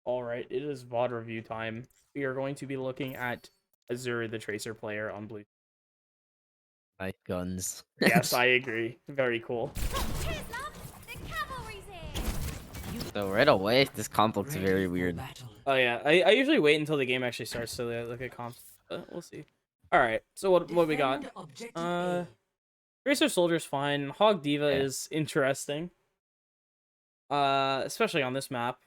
All right, it is VOD review time. We are going to be looking at Azure, the Tracer player on Blue. Like guns. Yes, I agree. Very cool. So right away, this comp looks very weird. Oh yeah, I usually wait until the game actually starts to look at comps, but we'll see. All right, so what we got? Tracer Soldier's fine. Hog Diva Yeah. is interesting. Especially on this map.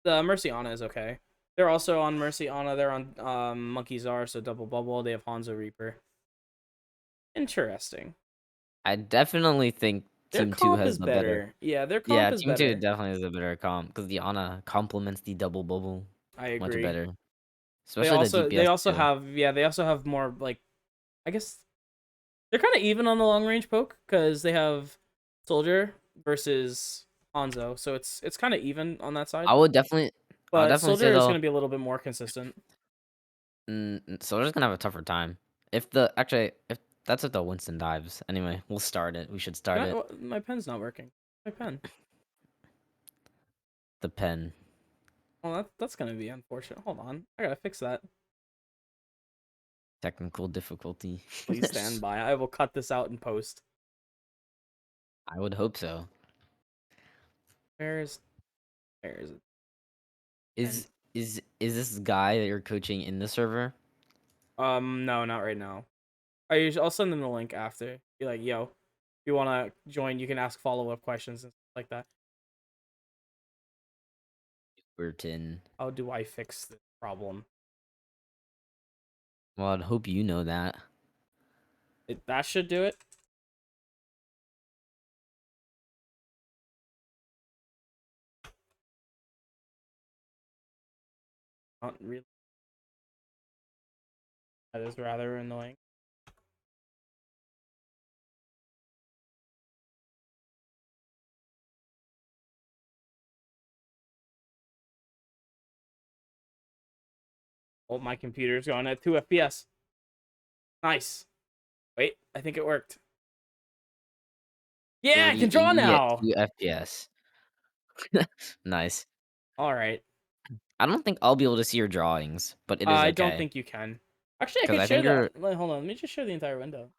The Mercy Ana is okay. They're also on Mercy Ana. They're on Monkey Czar, so double bubble. They have Hanzo Reaper. Interesting. I definitely think Their Team 2 comp has is the better. better. Yeah, their comp Yeah, is Team 2 better. definitely has a better comp because the Ana complements the double bubble I much agree. better. They Especially the also they DPS also too. have they also have more like I guess they're kind of even on the long range poke because they have Soldier versus Hanzo, so it's kind of even on that side. I would But definitely say Soldier is going though, to be a little bit more consistent. Soldier's gonna have a tougher time. If that's if the Winston dives. Anyway, we'll start it. We should start it. My pen's not working. My pen. The pen. Well, that's going to be unfortunate. Hold on, I gotta fix that. Technical difficulty. Please stand by. I will cut this out in post. I would hope so. Where's where is it? And Is this guy that you're coaching in the server? no, not right now. I'll send them the link after. Be like, yo, if you want to join, you can ask follow-up questions and stuff like that. Burton. How do I fix this problem? Well, I'd hope you know that. That should do it. Not really. That is rather annoying. Oh, my computer's going at 2 FPS. Nice. Wait, I think it worked. Yeah, I can draw 3080 at now. 2 FPS. Nice. All right. I don't think I'll be able to see your drawings, but it is I don't okay. think you can. Actually, I Because could I share think you're, that. Hold on, let me just share the entire window.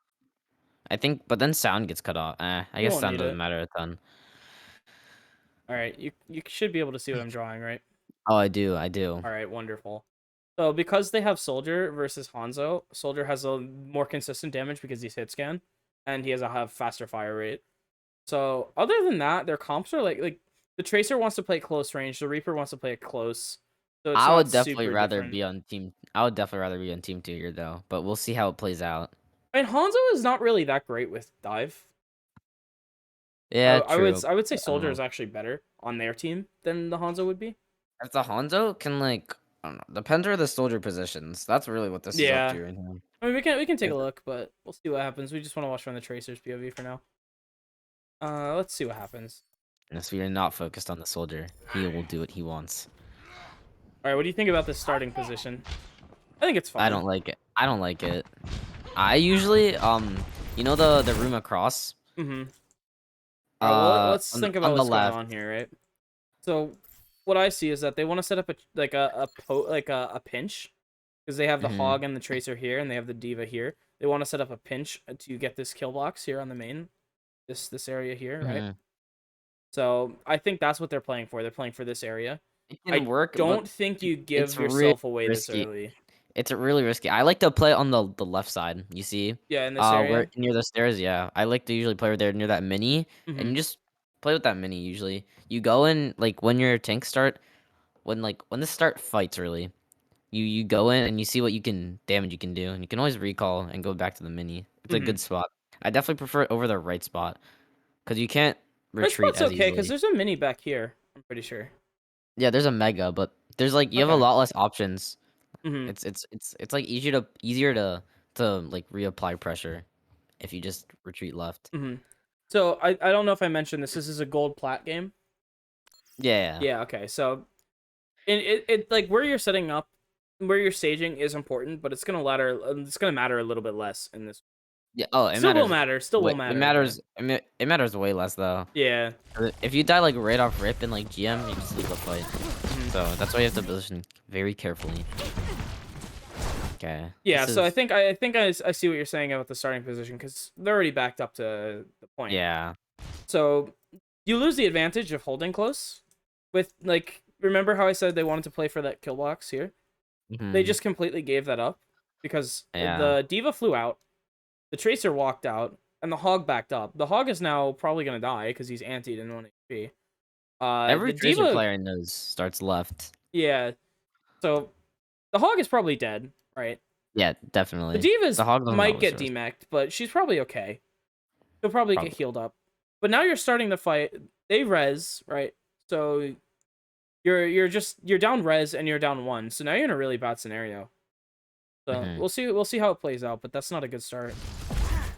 but then sound gets cut off. I You guess won't sound need doesn't it. matter a ton. All right, you should be able to see what I'm drawing, right? Oh, I do. All right, wonderful. So because they have Soldier versus Hanzo, Soldier has a more consistent damage because he's hit scan, and he has a have faster fire rate. So other than that, their comps are like the Tracer wants to play close range, the Reaper wants to play it close, so it's not super different. I would definitely rather be on Team 2 here, though. But we'll see how it plays out. And Hanzo is not really that great with dive. Yeah, true. I would say Soldier Uh, is actually better on their team than the Hanzo would be. if the Hanzo can, like, I don't know, depends where the soldier positions. That's really what this is up Yeah, to right now. I mean we can take If a look, but we'll see what happens. We just want to watch from the Tracer's POV for now. Let's see what happens. If we are not focused on the soldier, he will do what he wants. All right, what do you think about this starting position? I think it's I fine. don't like it. I don't like it. I usually, you know the room across? Mm-hmm. All right, well, let's think about On the what's going left. on here, right? So, what I see is that they want to set up a pinch because they have the Mm-hmm. Hog and the Tracer here, and they have the Diva here. They want to set up a pinch to get this kill box here on the main, this area here, right? Mm-hmm. So I think that's what they're playing for. They're playing for this area. It can I work, but don't think you it's give really yourself away this risky. early. It's really risky. I like to play on the left side. You see, Yeah, in this area. where near the stairs. Yeah, I like to usually play there near that mini, and Mm-hmm. you just play with that mini. Usually, you go in like when your tanks start, when the start fights really. You go in and you see what damage you can do, and you can always recall and go back to the mini. It's a Mm-hmm. good spot. I definitely prefer it over the right spot because you can't Right retreat spot's as okay because easily. there's a mini back here. I'm pretty sure. Yeah, there's a mega, but there's like you have a Okay. lot less options. Mm-hmm. It's like easier to like reapply pressure if you just retreat left. Mm-hmm. So I don't know if I mentioned this. This is a gold plat game. Yeah. Yeah. Okay. So it like where you're setting up, where you're staging is important, but it's gonna matter a little bit less in this. Yeah. Oh, it Still will matters. matter. Still will It matter. Okay. matters. It matters way less though. Yeah. If you die like right off rip in like GM, you just lose the fight. Mhm. So that's why you have to position very carefully. Okay. Yeah. This So I is think I see what you're saying about the starting position because they're already backed up to the point. yeah. So you lose the advantage of holding close. With like, remember how I said they wanted to play for that kill box here? They Hmm. just completely gave that up because Yeah. the diva flew out, the tracer walked out, and the hog backed up. The hog is now probably gonna die because he's antied in 1 HP. Every The Tracer diva, player knows starts left. yeah. So the hog is probably dead, right? Yeah, The definitely. The divas hog doesn't might always get rest. demeched, but she's probably okay. She'll probably get Probably. healed up. But now you're starting the fight. They res, right? So you're down res and you're down one. So now you're in a really bad scenario. So Hmm. we'll see how it plays out, but that's not a good start.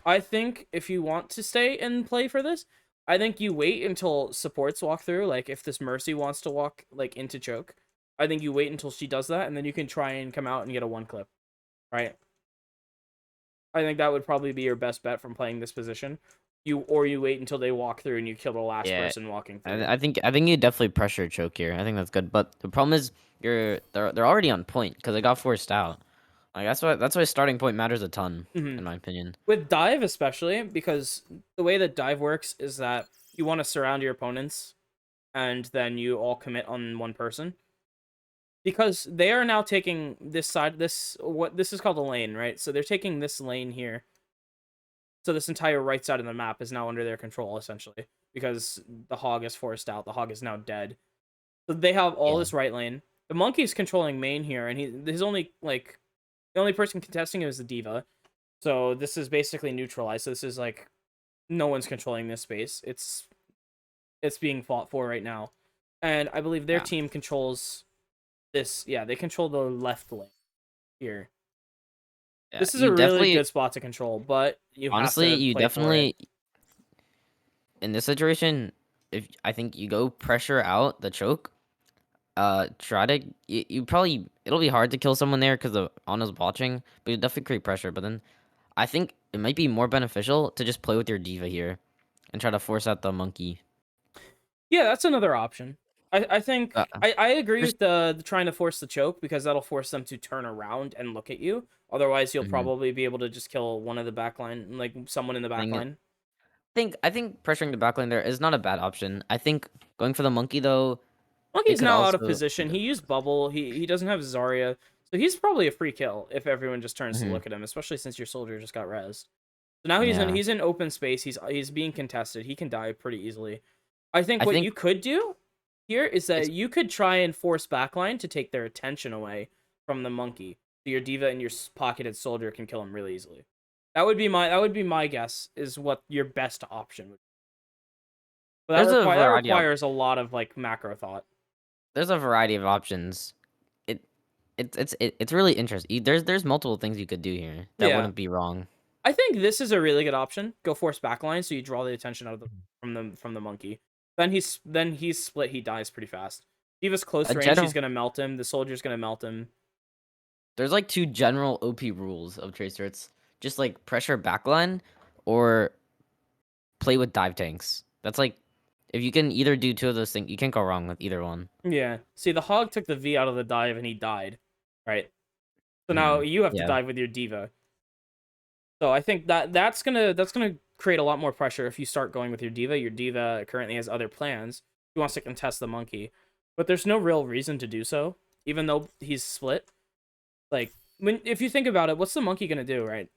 I think if you want to stay and play for this, I think you wait until supports walk through. Like if this Mercy wants to walk like into choke, I think you wait until she does that, and then you can try and come out and get a one clip, right? I think that would probably be your best bet from playing this position. You wait until they walk through and you kill the last Yeah. person walking through. I think you definitely pressure choke here. I think that's good. But the problem is they're already on point because they got forced out. Like that's why starting point matters a ton, Hmm. in my opinion. With dive especially, because the way that dive works is that you want to surround your opponents, and then you all commit on one person. Because they are now taking this side, this is called a lane, right? So they're taking this lane here. So this entire right side of the map is now under their control, essentially, because the hog is forced out. The hog is now dead. So they have all Yeah. this right lane. The monkey's controlling main here, and his only like the only person contesting him is the diva. So this is basically neutralized. So this is like no one's controlling this space. It's being fought for right now, and I believe their Yeah. team controls this. Yeah, they control the left lane here. Yeah. This is You a really definitely good spot to control, but you have honestly, to you play for it. definitely in this situation, if I think you go pressure out the choke, try to you probably it'll be hard to kill someone there because the Ana's watching, but you definitely create pressure. But then I think it might be more beneficial to just play with your diva here and try to force out the monkey. Yeah, that's another option. I think Uh, I agree just with the trying to force the choke because that'll force them to turn around and look at you. Otherwise, you'll mhm. probably be able to just kill one of the backline, like someone in the Thing backline. I think pressuring the backline there is not a bad option. I think going for the monkey though, it Monkey's could now out of also be position. good. He used bubble. He doesn't have Zarya, so he's probably a free kill if everyone just turns to Hmm. look at him, especially since your soldier just got rezzed. So now Yeah, he's in open space. He's being contested. He can die pretty easily. I think I what think you could do here is it's that you could try and force backline to take their attention away from the monkey. So your diva and your pocketed soldier can kill him really easily. That would be my guess is what your best option would be. But there's a that variety of requires a lot of like macro thought. there's a variety of options. It it's really interesting. There's multiple things you could do here that Yeah. wouldn't be wrong. I think this is a really good option. Go force backline so you draw the attention out of the monkey. Then he's split, he dies pretty fast. Diva's close A range, she's general gonna melt him, the soldier's gonna melt him. There's like two general OP rules of Tracer. It's just like pressure backline or play with dive tanks. That's like if you can either do two of those things, you can't go wrong with either one. Yeah. See, the hog took the V out of the dive and he died. Right? So now Hmm. you have to Yeah. dive with your diva. So I think that's gonna create a lot more pressure if you start going with your diva. Your diva currently has other plans. He wants to contest the monkey. But there's no real reason to do so, even though he's split. Like if you think about it, what's the monkey gonna do, right?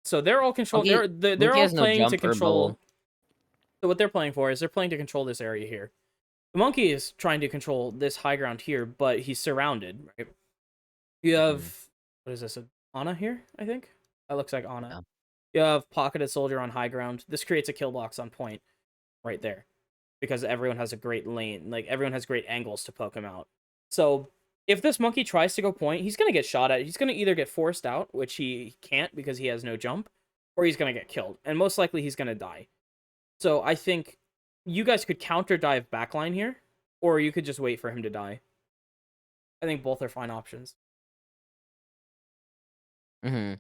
So they're all control. They're Monkey all has no playing to jump or control. bubble. So what they're playing for is they're playing to control this area here. The monkey is trying to control this high ground here, but he's surrounded. Right? You Mhm. have what is this? Ana here, I think. That looks like Ana. Yeah. You have pocketed soldier on high ground. This creates a kill box on point right there because everyone has a great lane. Like everyone has great angles to poke him out. So if this monkey tries to go point, he's gonna get shot at. He's gonna either get forced out, which he can't because he has no jump, or he's gonna get killed, and most likely he's gonna die. So I think you guys could counter dive backline here, or you could just wait for him to die. I think both are fine options. Hmm.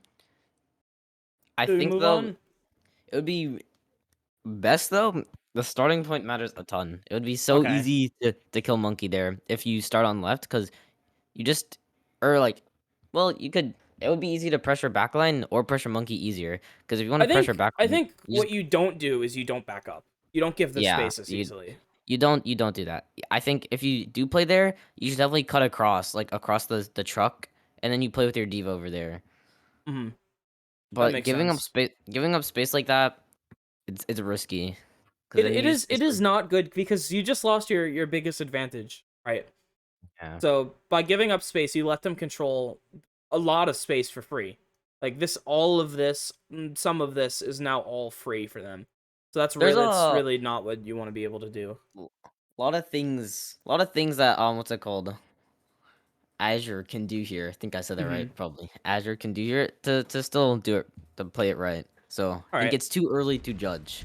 I Do we think move though on? It would be best though. The starting point matters a ton. It would be so Okay. easy to kill monkey there if you start on left because you just or like, well, you could. It would be easy to pressure backline or pressure monkey easier because if you want to pressure I backline, think you just what you don't do is you don't back up. You don't give the yeah space as easily. you don't do that. I think if you do play there, you should definitely cut across like across the truck and then you play with your diva over there. Hmm. That But makes sense. giving up space like that, it's risky because then you just It basically is not good because you just lost your biggest advantage, right? yeah. So by giving up space, you let them control a lot of space for free. Like this, all of this, some of this is now all free for them. So There's it's a really not what you want to be able to do. a lot of things that what's it called? Azure can do here. I think I said that Hmm. right, probably. Azure can do here to still do it to play it right. So I All think right. it's too early to judge.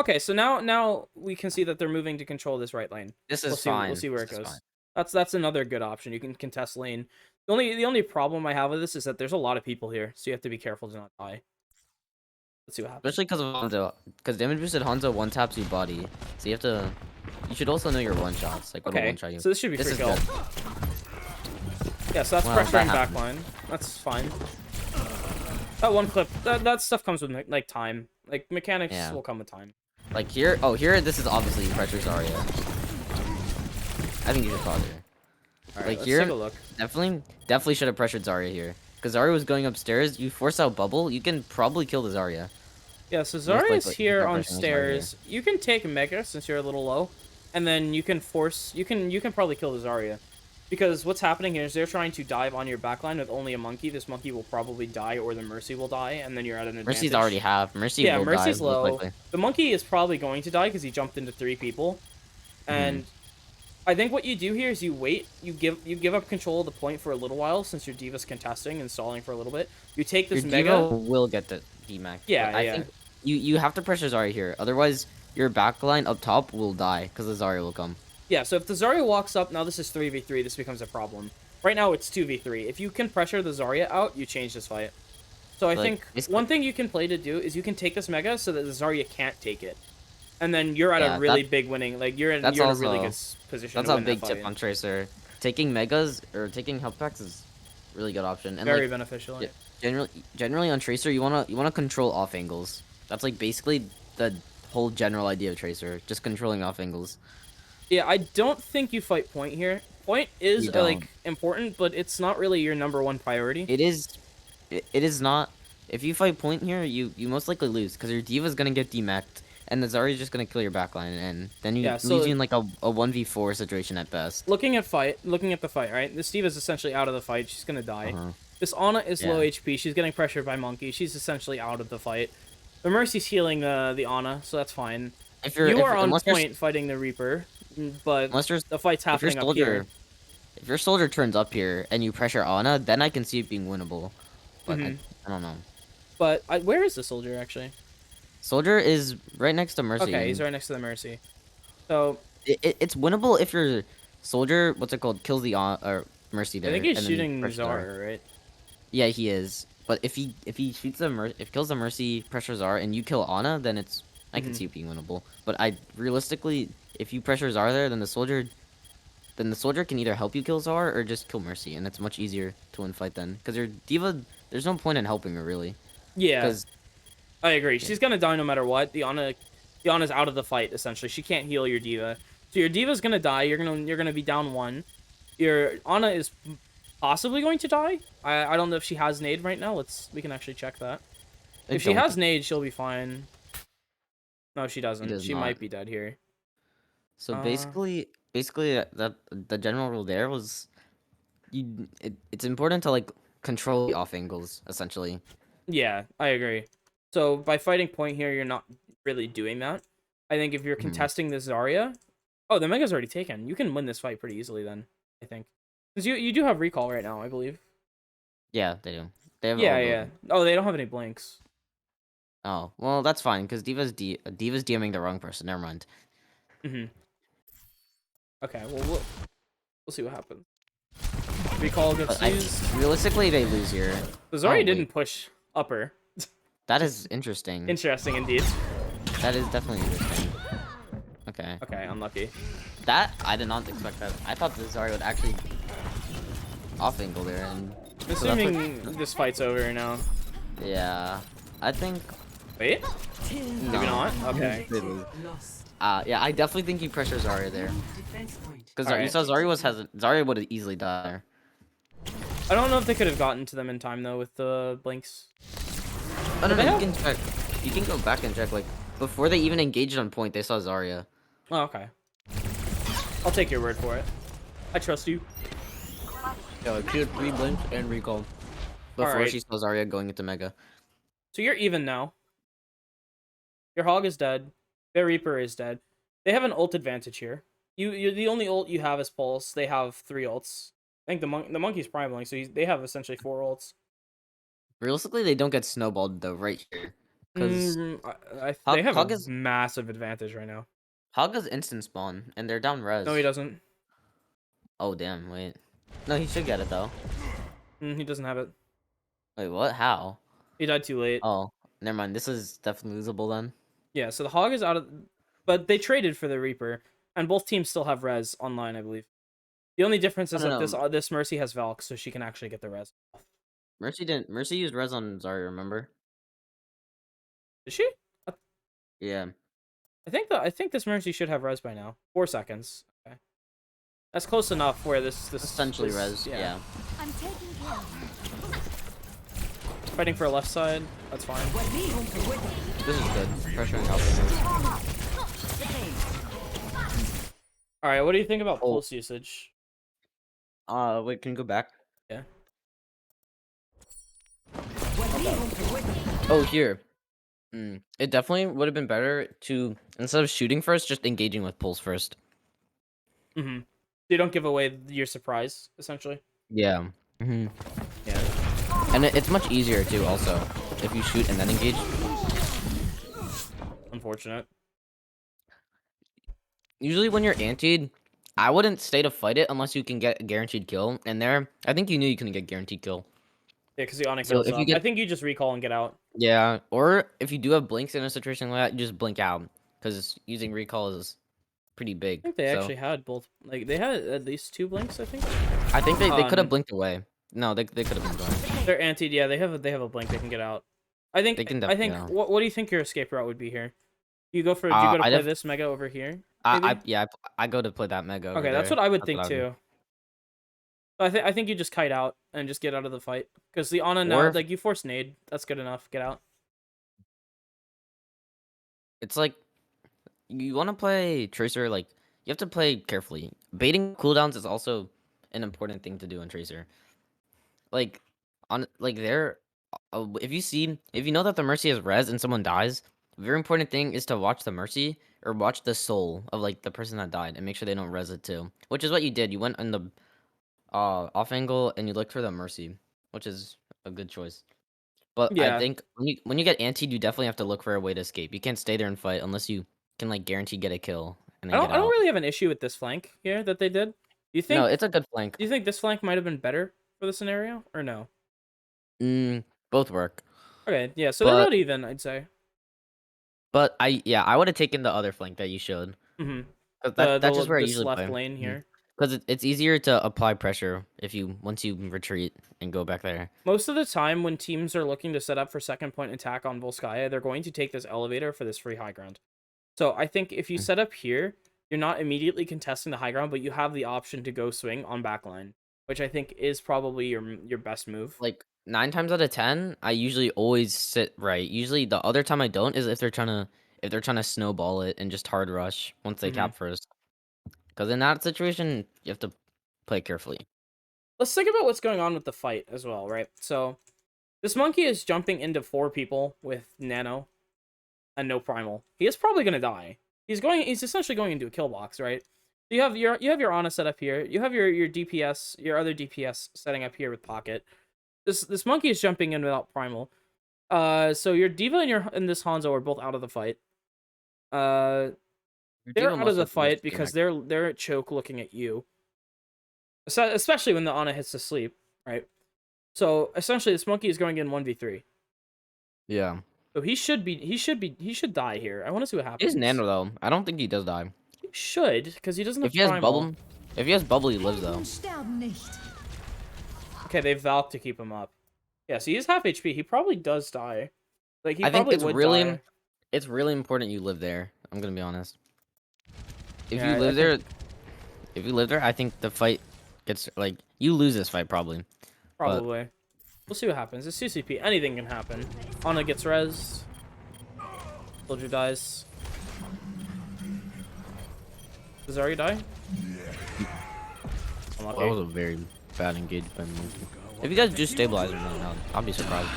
Okay, so now we can see that they're moving to control this right lane. This is We'll fine. see where This it is fine. goes. That's another good option. You can contest lane. The only problem I have with this is that there's a lot of people here, so you have to be careful to not die. Let's see what happens. Especially because of Hanzo. Because damage boosted Hanzo one taps you body. So you have to. You should also know your one shots. Like what'll one Okay, shot you. so this should be This free is kill. good. Yeah, so that's Well, that pressuring happened. backline. That's fine. That one clip, that stuff comes with like time. Like mechanics Yeah. will come with time. Like here. Oh, here. This is obviously pressure Zarya. I think you should follow there. All right, Like let's take here, a look. definitely should have pressured Zarya here. Because Zarya was going upstairs. You force out bubble. You can probably kill the Zarya. Yeah, so Most Zarya's likely, if here you're on pressuring Zarya here. stairs. You can take Mega since you're a little low, and then you can force. You can probably kill the Zarya, because what's happening here is they're trying to dive on your backline with only a monkey. This monkey will probably die, or the Mercy will die, and then you're at an Mercy's already advantage. half. Mercy Yeah, will die Mercy's most low. likely. The monkey is probably going to die because he jumped into 3 people, Hmm. and I think what you do here is you wait. You give up control of the point for a little while since your diva's contesting and stalling for a little bit. You take Your this diva Mega. will get the DMAC, but Yeah, I yeah. think you have to pressure Zarya here. Otherwise, your backline up top will die because the Zarya will come. Yeah, so if the Zarya walks up, now this is 3v3, this becomes a problem. Right now it's 2v3. If you can pressure the Zarya out, you change this fight. So I So, like think basically, one thing you can play to do is you can take this Mega so that the Zarya can't take it. And then you're at a yeah, really big winning, like that's you're in a really good also position that's to a win that big tip fight. on Tracer. Taking megas or taking health packs is a really good option. And Very like beneficial. ge- generally on Tracer, you wanna control off angles. That's like basically the whole general idea of Tracer, just controlling off angles. Yeah, I don't think you fight point here. Point is You don't. like important, but it's not really your number 1 priority. It is. It is not. If you fight point here, you most likely lose because your diva's gonna get demacked, and the Zarya's just gonna kill your backline, and then you Yeah, leaves you so in like a 1v4 situation at best. looking at the fight, right? This Steve is essentially out of the fight. She's gonna Uh die. huh. This Ana is low Yeah. HP. She's getting pressured by Monkey. She's essentially out of the fight. The Mercy's healing the Ana, so that's fine. If you're You if are on unless you're point fighting the Reaper, but unless you're the fight's if your happening up here. soldier if your soldier turns up here and you pressure Ana, then I can see it being winnable. But Hmm. I don't know. But where is the soldier actually? Soldier is right next to Mercy. Okay, he's And right next to the Mercy. So it's winnable if your soldier what's it called kills the or Mercy I think there he's and then you shooting pressure Zarya. Zara, right? Yeah, he is. But if he shoots the if kills the Mercy pressure Zara and you kill Ana, then it's I can Hmm. see it being winnable. But I realistically, if you pressure Zara there, then the soldier can either help you kill Zara or just kill Mercy, and it's much easier to win fight then. Because your diva, there's no point in helping her really. Yeah, Because I agree. yeah, She's gonna die no matter what. The Ana's out of the fight essentially. She can't heal your diva, so your diva's gonna die. You're gonna be down 1. Your Ana is possibly going to die. I don't know if she has nade right now. We can actually check that. I If she don't. has nade, she'll be fine. No, she He doesn't. does She not. might be dead here. So Uh, basically that the general rule there was it's important to like control the off angles essentially. yeah, I agree. So by fighting point here, you're not really doing that. I think if you're Mhm. contesting this Zarya, oh, the Mega's already taken. You can win this fight pretty easily then. I think, because you do have recall right now, I believe. Yeah, they do. They have all Yeah, the yeah. Oh, they don't have any blanks. Oh, well, that's fine because Diva's DMing the wrong person. Never mind. Hmm. Okay, well, we'll see what happens. Recall gets But I used. realistically they lose here. The Oh Zarya wait, didn't push upper. That Just is interesting. interesting indeed. That is definitely interesting. Okay. Okay, unlucky. That I did not expect that. I thought the Zarya would actually off angle there, and I'm so that's what. assuming this fight's over now. Yeah, I think Wait, maybe no. not. Okay. They lose. Yeah, I definitely think you pressure Zarya there, because All you right. saw Zarya would have easily died there. I don't know if they could have gotten to them in time though with the blinks. Oh no, Did they no, you have? can check. You can go back and check. Like before they even engaged on point, they saw Zarya. Oh, okay. I'll take your word for it. I trust you. Yeah, like she had 3 blinks and recall All before right. she saw Zarya going into Mega. So you're even now. Your hog is dead. Their reaper is dead. They have an ult advantage here. You're the only ult you have is pulse. They have 3 ults. I think the monkey's primaling, so they have essentially 4 ults. Realistically, they don't get snowballed though right here, because They have a Hog is massive advantage right now. instant spawn and they're down No, he res. doesn't. Oh damn, wait. No, he should get it though. He doesn't have it. Wait, what? How? He died too late. Oh, never mind. This is definitely losable then. Yeah, so the hog is out of, but they traded for the reaper, and both teams still have res online, I believe. The only difference I is don't that know. this Mercy has Valk, so she can actually get the res. Mercy used res on Zarya, remember? Is she? I Yeah. I think this Mercy should have res by now. 4 seconds. Okay, that's close enough. Where this Essentially res, yeah. yeah. I'm taking care of them. Fighting for a left side. That's fine. This is good. Pressuring out. All right. What do you think about Oh. pulse usage? Wait, can you go back? Yeah. Oh, here. It definitely would have been better to, instead of shooting first, just engaging with pulse first. Mm-hmm. You don't give away your surprise, essentially. Yeah. Yeah. And it's much easier too, also, if you shoot and then engage. Unfortunate. Usually when you're antied, I wouldn't stay to fight it unless you can get a guaranteed kill. And there, I think you knew you couldn't get guaranteed kill. Yeah, because the Onyx So heals if you up. I get, think you just recall and get out. yeah, or if you do have blinks in a situation like that, you just blink out because using recall is pretty I big. think they So actually had both. Like they had at least 2 blinks. I think. I think they could have blinked away. No, they could have blinked away. They're anti. Yeah, they have a blink. They can get out. I They think. can I definitely. think. Yeah. What do you think your escape route would be here? Do you go for? Do you go to I play def this mega over here? Maybe. I go to play that mega over Okay, that's there. what I would That's think what I would do. too. I think you just kite out and just get out of the fight because the Ana Or now if, like you force nade. That's good enough. Get out. it's like you want to play Tracer, like you have to play carefully. Baiting cooldowns is also an important thing to do in Tracer. Like on like there, if you know that the Mercy has res and someone dies, a very important thing is to watch the Mercy or watch the soul of like the person that died and make sure they don't res it too. Which is what you did. You went on the off angle and you looked for the Mercy, which is a good choice. But I Yeah, think when you get antied, you definitely have to look for a way to escape. You can't stay there and fight unless you can like guarantee get a kill and then get I don't out. really have an issue with this flank here that they did. No, it's a good flank. Do you think this flank might have been better for the scenario or no? Both work. Okay, yeah, so they're But about even, I'd say. I would have taken the other flank that you showed. Mm-hmm. 'Cause that's just where I This usually left play. lane here. Because it's easier to apply pressure if you once you retreat and go back there. Most of the time, when teams are looking to set up for second point attack on Volskaya, they're going to take this elevator for this free high ground. So I think if you Mm. set up here, you're not immediately contesting the high ground, but you have the option to go swing on backline, which I think is probably your best move. Like 9 times out of 10, I usually always sit right. Usually the other time I don't is if they're trying to snowball it and just hard rush once they Mm-hmm. cap first. Because in that situation, you have to play carefully. Let's think about what's going on with the fight as well, right? So this monkey is jumping into 4 people with nano and no primal. He is probably gonna die. He's essentially going into a kill box, right? You have your Ana set up here. You have your DPS, your other DPS setting up here with pocket. This monkey is jumping in without primal. So your diva and this Hanzo are both out of the fight. Uh, Your they're Diva out of must the have the worst fight because game. they're at choke looking at you. Especially when the Ana hits to sleep, right? So essentially, this monkey is going in 1v3. Yeah. So he should die here. I want to see what He happens. has nano though. I don't think he does die. He should, because he doesn't have If he has primal. bubble, if he has bubble, he lives though. Helden sterben nicht. Okay, they Valk to keep him up. Yeah, so he's half HP. He probably does die. Like he I think probably it's would really, die. it's really important you live there. I'm gonna be honest. If Yeah, you I live think- there, I think the fight gets like you lose this fight probably. Probably. We'll see what happens. It's CCP. Anything can happen. Ana gets res. Soldier dies. Does Zarya die? Unlucky. That was a very bad engage by Monkey. If you guys do stabilize him right now, I'll be surprised.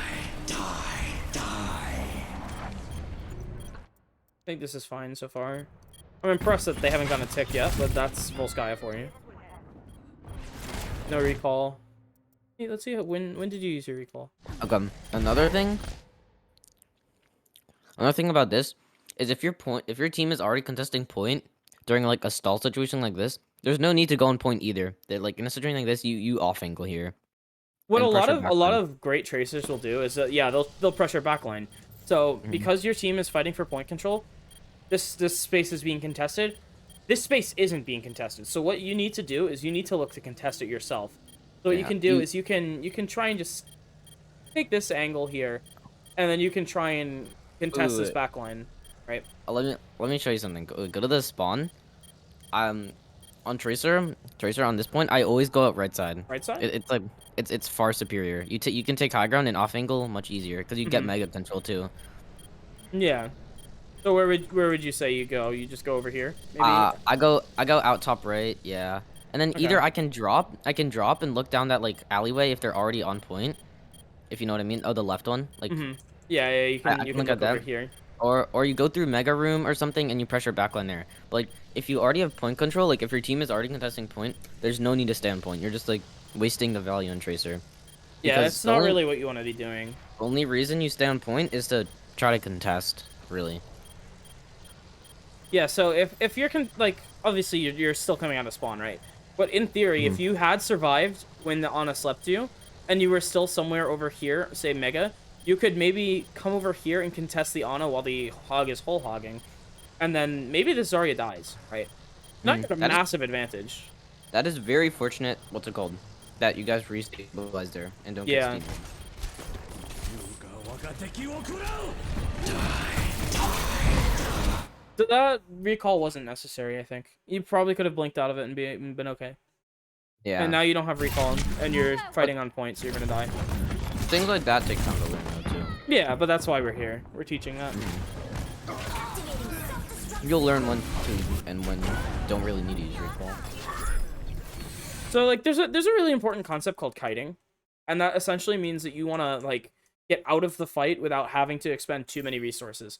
I think this is fine so far. I'm impressed that they haven't gotten a tick yet, but that's Volskaya for you. No recall. Hey, let's see when did you use your recall? Okay, another thing about this is if your team is already contesting point during like a stall situation like this, there's no need to go on point either. That like in a situation like this, you off angle here. What And a lot pressure of great tracers will do is that yeah, they'll pressure backline. So because your team is fighting for point control, this space is being contested. This space isn't being contested. So what you need to do is you need to look to contest it yourself. So what you Yeah, can do is you can try and just take this angle here, and then you can try and contest this Ooh. backline, right? Let me show you something. Go to the spawn. On Tracer on this point, I always go out right side. Right side. It's like it's far superior. You can take high ground and off angle much easier because you get Mhm. mega control too. Yeah. So where would you say you go? You just go over here? Maybe. I go out top right, yeah. And then Okay. either I can drop and look down that like alleyway if they're already on point. If you know what I mean. Oh, the left one. Like Yeah, you I can can look at over that. here. Or you go through mega room or something and you pressure backline there. But like if you already have point control, like if your team is already contesting point, there's no need to stay on point. You're just like wasting the value on Tracer. Yeah, Because that's not really what you want to be doing. only reason you stay on point is to try to contest, really. Yeah, so if you're like obviously you're still coming out of spawn, right? But in theory, if you had survived when the Ana slept you, and you were still somewhere over here, say Mega, you could maybe come over here and contest the Ana while the hog is whole hogging, and then maybe the Zarya dies, right? Not a That is- massive advantage. That is very fortunate, what's it called? That you guys restabilize there and don't Yeah. get steamed. So that recall wasn't necessary, I think. You probably could have blinked out of it and been okay. Yeah. And now you don't have recall, and you're fighting on point, so you're gonna die. Things like that take time to learn though too. Yeah, but that's why we're here. We're teaching that. You'll learn when to and when you don't really need to use recall. So like there's a really important concept called kiting, and that essentially means that you want to like get out of the fight without having to expend too many resources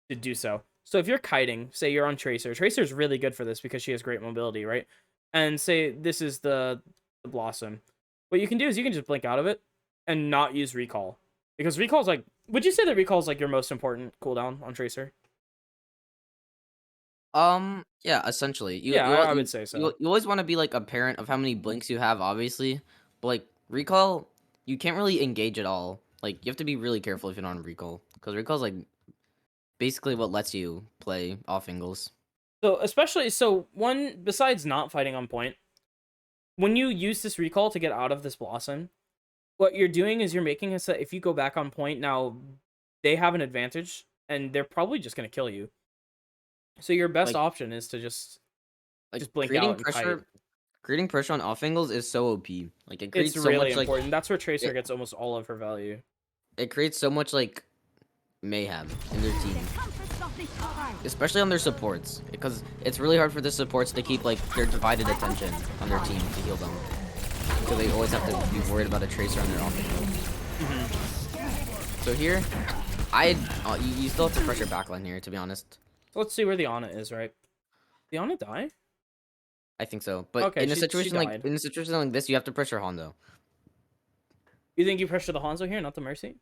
to do so. So if you're kiting, say you're on Tracer, Tracer's really good for this because she has great mobility, right? And say this is the Blossom. What you can do is you can just blink out of it and not use recall. Because recall's like, would you say that recall's like your most important cooldown on Tracer? Yeah, essentially. Yeah, I would say so. You always want to be like a parent of how many blinks you have, obviously. But like recall, you can't really engage at all. Like you have to be really careful if you're not on recall, because recall's like basically what lets you play off angles. So especially one besides not fighting on point, when you use this recall to get out of this Blossom, what you're doing is you're making it so if you go back on point now, they have an advantage and they're probably just gonna kill you. So your best Like- option is to just blink creating out and kite. creating pressure on off angles is so OP. Like it creates It's so really much like important. That's where Tracer it- gets almost all of her value. it creates so much like mayhem in their team. Kampf ist noch nicht vorbei. Especially on their supports, because it's really hard for the supports to keep like their divided attention on their team to heal them, because they always have to be worried about a Tracer on their off angle. So here, you still have to pressure backline here, to be honest. So let's see where the Ana is, right? The Ana die? I think so, but Okay, in a she situation died. like this, you have to pressure Hondo. You think you pressure the Hanzo here, not the Mercy?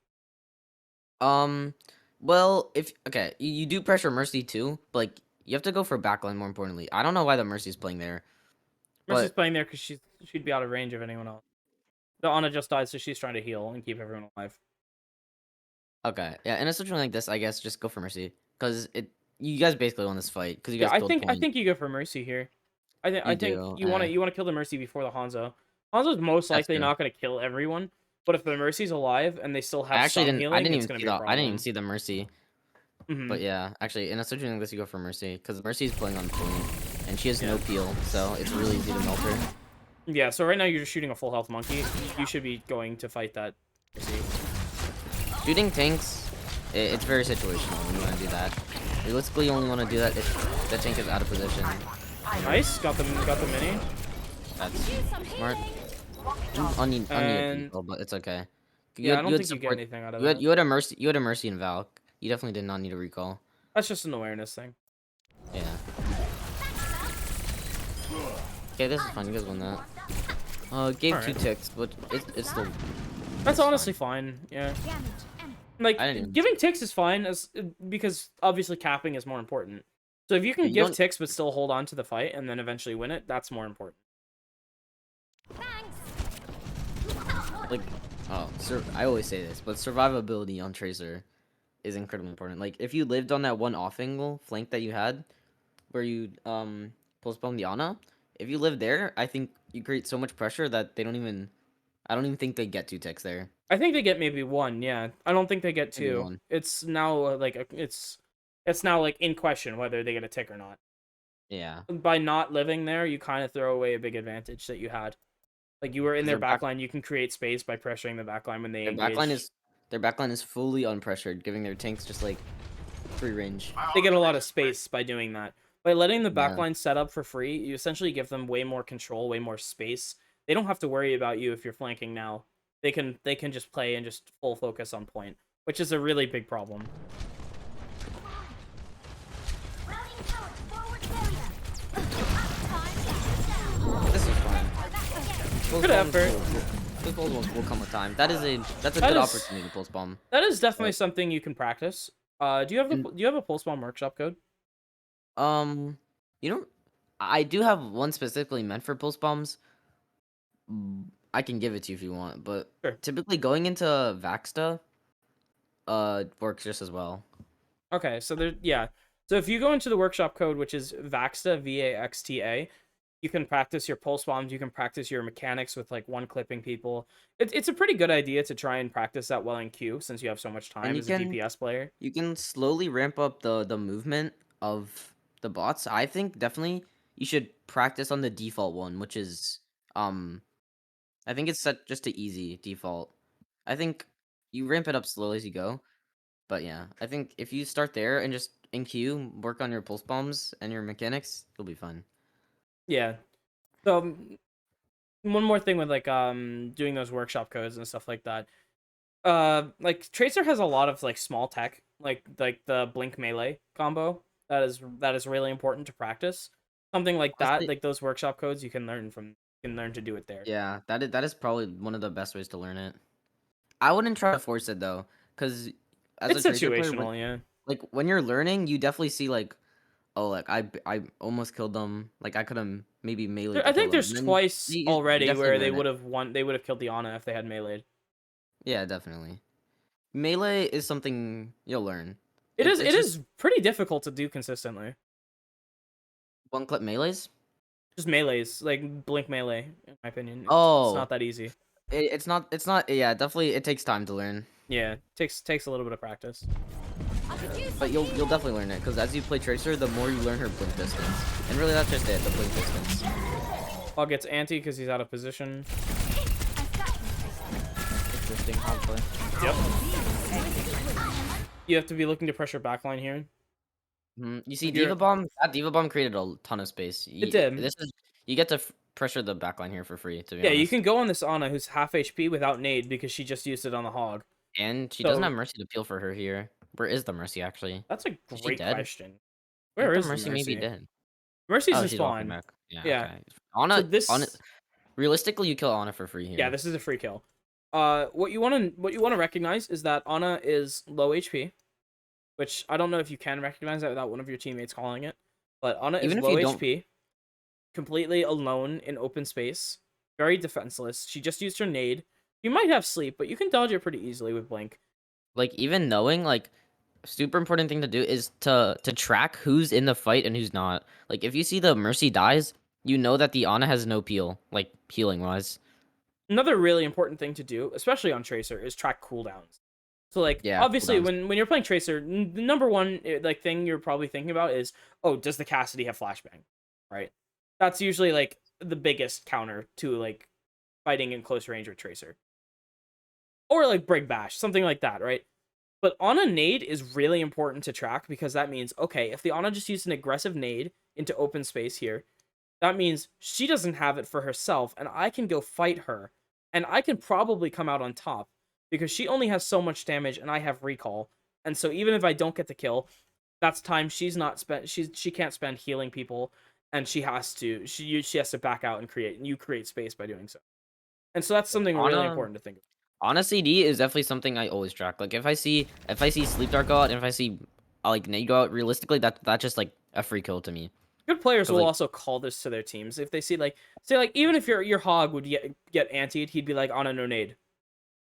Well, if okay, you do pressure Mercy too, but like you have to go for backline more importantly. I don't know why the Mercy's playing there. Mercy's But- playing there because she'd be out of range of anyone else. The Ana just died, so she's trying to heal and keep everyone alive. Okay, yeah, in a situation like this, I guess just go for Mercy, because you guys basically won this fight, because you Yeah, guys killed I point. think you go for Mercy here. I You think do, you want to kill the Mercy before the Hanzo. Hanzo's most that's likely true. not going to kill everyone, but if the Mercy's alive and they still I have actually some didn't. I healing, didn't it's even going to see be a I didn't even problem. see the Mercy. Hmm. But yeah, actually, in a situation like this, you go for Mercy, because Mercy's playing on point, and she has Yeah. no peel, so it's really easy to melt her. Yeah, so right now you're just shooting a full health monkey. You should be going to fight that Mercy. Shooting tanks, it's very situational when you want to do that. Realistically, you only want to do that if the tank is out of position. Nice, got the mini. That's smart. Unneeded And people, but it's okay. yeah, I You don't had think you get support. anything out of that. You had a mercy in Valk. You definitely did not need a recall. That's just an awareness thing. Yeah. Okay, this is fine. You guys won that. Gave Alright. 2 ticks, but it's still. That's It's honestly fine. Yeah. Like I didn't even. giving ticks is fine as because obviously capping is more important. So if you Yeah, can you give don't ticks but still hold on to the fight and then eventually win it, that's more important. like. Oh, I always say this, but survivability on Tracer is incredibly important. Like if you lived on that one off angle flank that you had, where you postpone the Ana, if you live there, I think you create so much pressure that they don't even. I don't even think they get 2 ticks there. I think they get maybe one, yeah. I don't think they get Maybe two. 1. It's now it's now like in question whether they get a tick or not. Yeah. By not living there, you kind of throw away a big advantage that you had. Like you were in 'Cause their backline, you can create space by pressuring the backline when they their backline engage. is their backline is fully unpressured, giving their tanks just like free range. They get a lot of space by doing that. By letting the Yeah. backline set up for free, you essentially give them way more control, way more space. They don't have to worry about you if you're flanking now. They can just play and just full focus on point, which is a really big problem. This is fine. Good effort. Those balls will come with time. That's a That good is opportunity to pulse bomb. that is definitely But, something you can practice. Do you have a pulse bomb workshop code? um, you don't. I do have one specifically meant for pulse bombs. I can give it to you if you want, but Sure. typically going into Vaxta works just as well. Okay, so there, yeah. So if you go into the workshop code, which is Vaxta, VAXTA, you can practice your pulse bombs. You can practice your mechanics with like one clipping people. It's a pretty good idea to try and practice that well in queue since you have so much And time as a DPS player. you can slowly ramp up the movement of the bots. I think definitely you should practice on the default one, which is I think it's set just to easy default. I think you ramp it up slowly as you go. But yeah, I think if you start there and just in queue work on your pulse bombs and your mechanics, you'll be fine. Yeah. So one more thing with like doing those workshop codes and stuff like that. Like Tracer has a lot of like small tech, like the blink melee combo. That is really important to practice. Something like that, Honestly, like those workshop codes, you can learn to do it there. yeah, that is probably one of the best ways to learn it. I wouldn't try to force it though, because as a It's tracer player, situational, yeah. when you're learning, you definitely see like, oh, like I almost killed them. Like I could have maybe melee I to kill think them. there's And then twice you already definitely where they learn it. would have won. They would have killed the Ana if they had meleeed. Yeah, definitely. Melee is something you'll learn. It It's just is pretty difficult to do consistently. one clip melees. Just melees, like blink melee, in my opinion. It's Oh, not that easy. it's not. Yeah, definitely. It takes time to learn, Yeah, takes a little bit of practice. but you'll definitely learn it because as you play tracer, the more you learn her blink distance, and really that's just it, the blink distance. Paul gets anti because he's out of position. Interesting how to play. Yep. You have to be looking to pressure backline here. You see, You're, Diva Bomb. That Diva Bomb created a ton of space. it did. This is you get to pressure the backline here for free, to be Yeah, you honest. can go on this Ana who's half HP without nade because she just used it on the hog. And she doesn't So have Mercy to peel for her here. Where is the Mercy actually? that's a Is she great dead? question. I think Where the is the Mercy may be Mercy? dead. Mercy's Oh, in she's walking spawn. back. Yeah, Yeah. okay. So Ana, this realistically, you kill Ana for free Yeah, here. this is a free kill. What you want to recognize is that Ana is low HP, which I don't know if you can recognize that without one of your teammates calling it. But Ana is Even if low you don't, HP, completely alone in open space, very defenseless. She just used her nade. You might have sleep, but you can dodge it pretty easily with blink. like even knowing like super important thing to do is to track who's in the fight and who's not. Like if you see the Mercy dies, you know that the Ana has no peel, like healing wise. Another really important thing to do, especially on Tracer, is track cooldowns. So like Yeah, obviously cooldowns. when you're playing Tracer, the number one like thing you're probably thinking about is, oh, does the Cassidy have flashbang? Right? That's usually like the biggest counter to like fighting in close range with Tracer. Or like Brig Bash, something like that, right? But Ana nade is really important to track because that means, okay, if the Ana just used an aggressive nade into open space here, that means she doesn't have it for herself, and I can go fight her, and I can probably come out on top because she only has so much damage, and I have recall. And so even if I don't get the kill, that's time she's not spent. She can't spend healing people, and she has to back out and you create space by doing so. And so that's something really Ana important to think of. Ana CD is definitely something I always track. Like if I see Sleep Dart go out and if I see like Nate go out, realistically that's just like a free kill to me. Good players 'Cause will like also call this to their teams if they see like say like even if your hog would get antied, he'd be like on a no nade,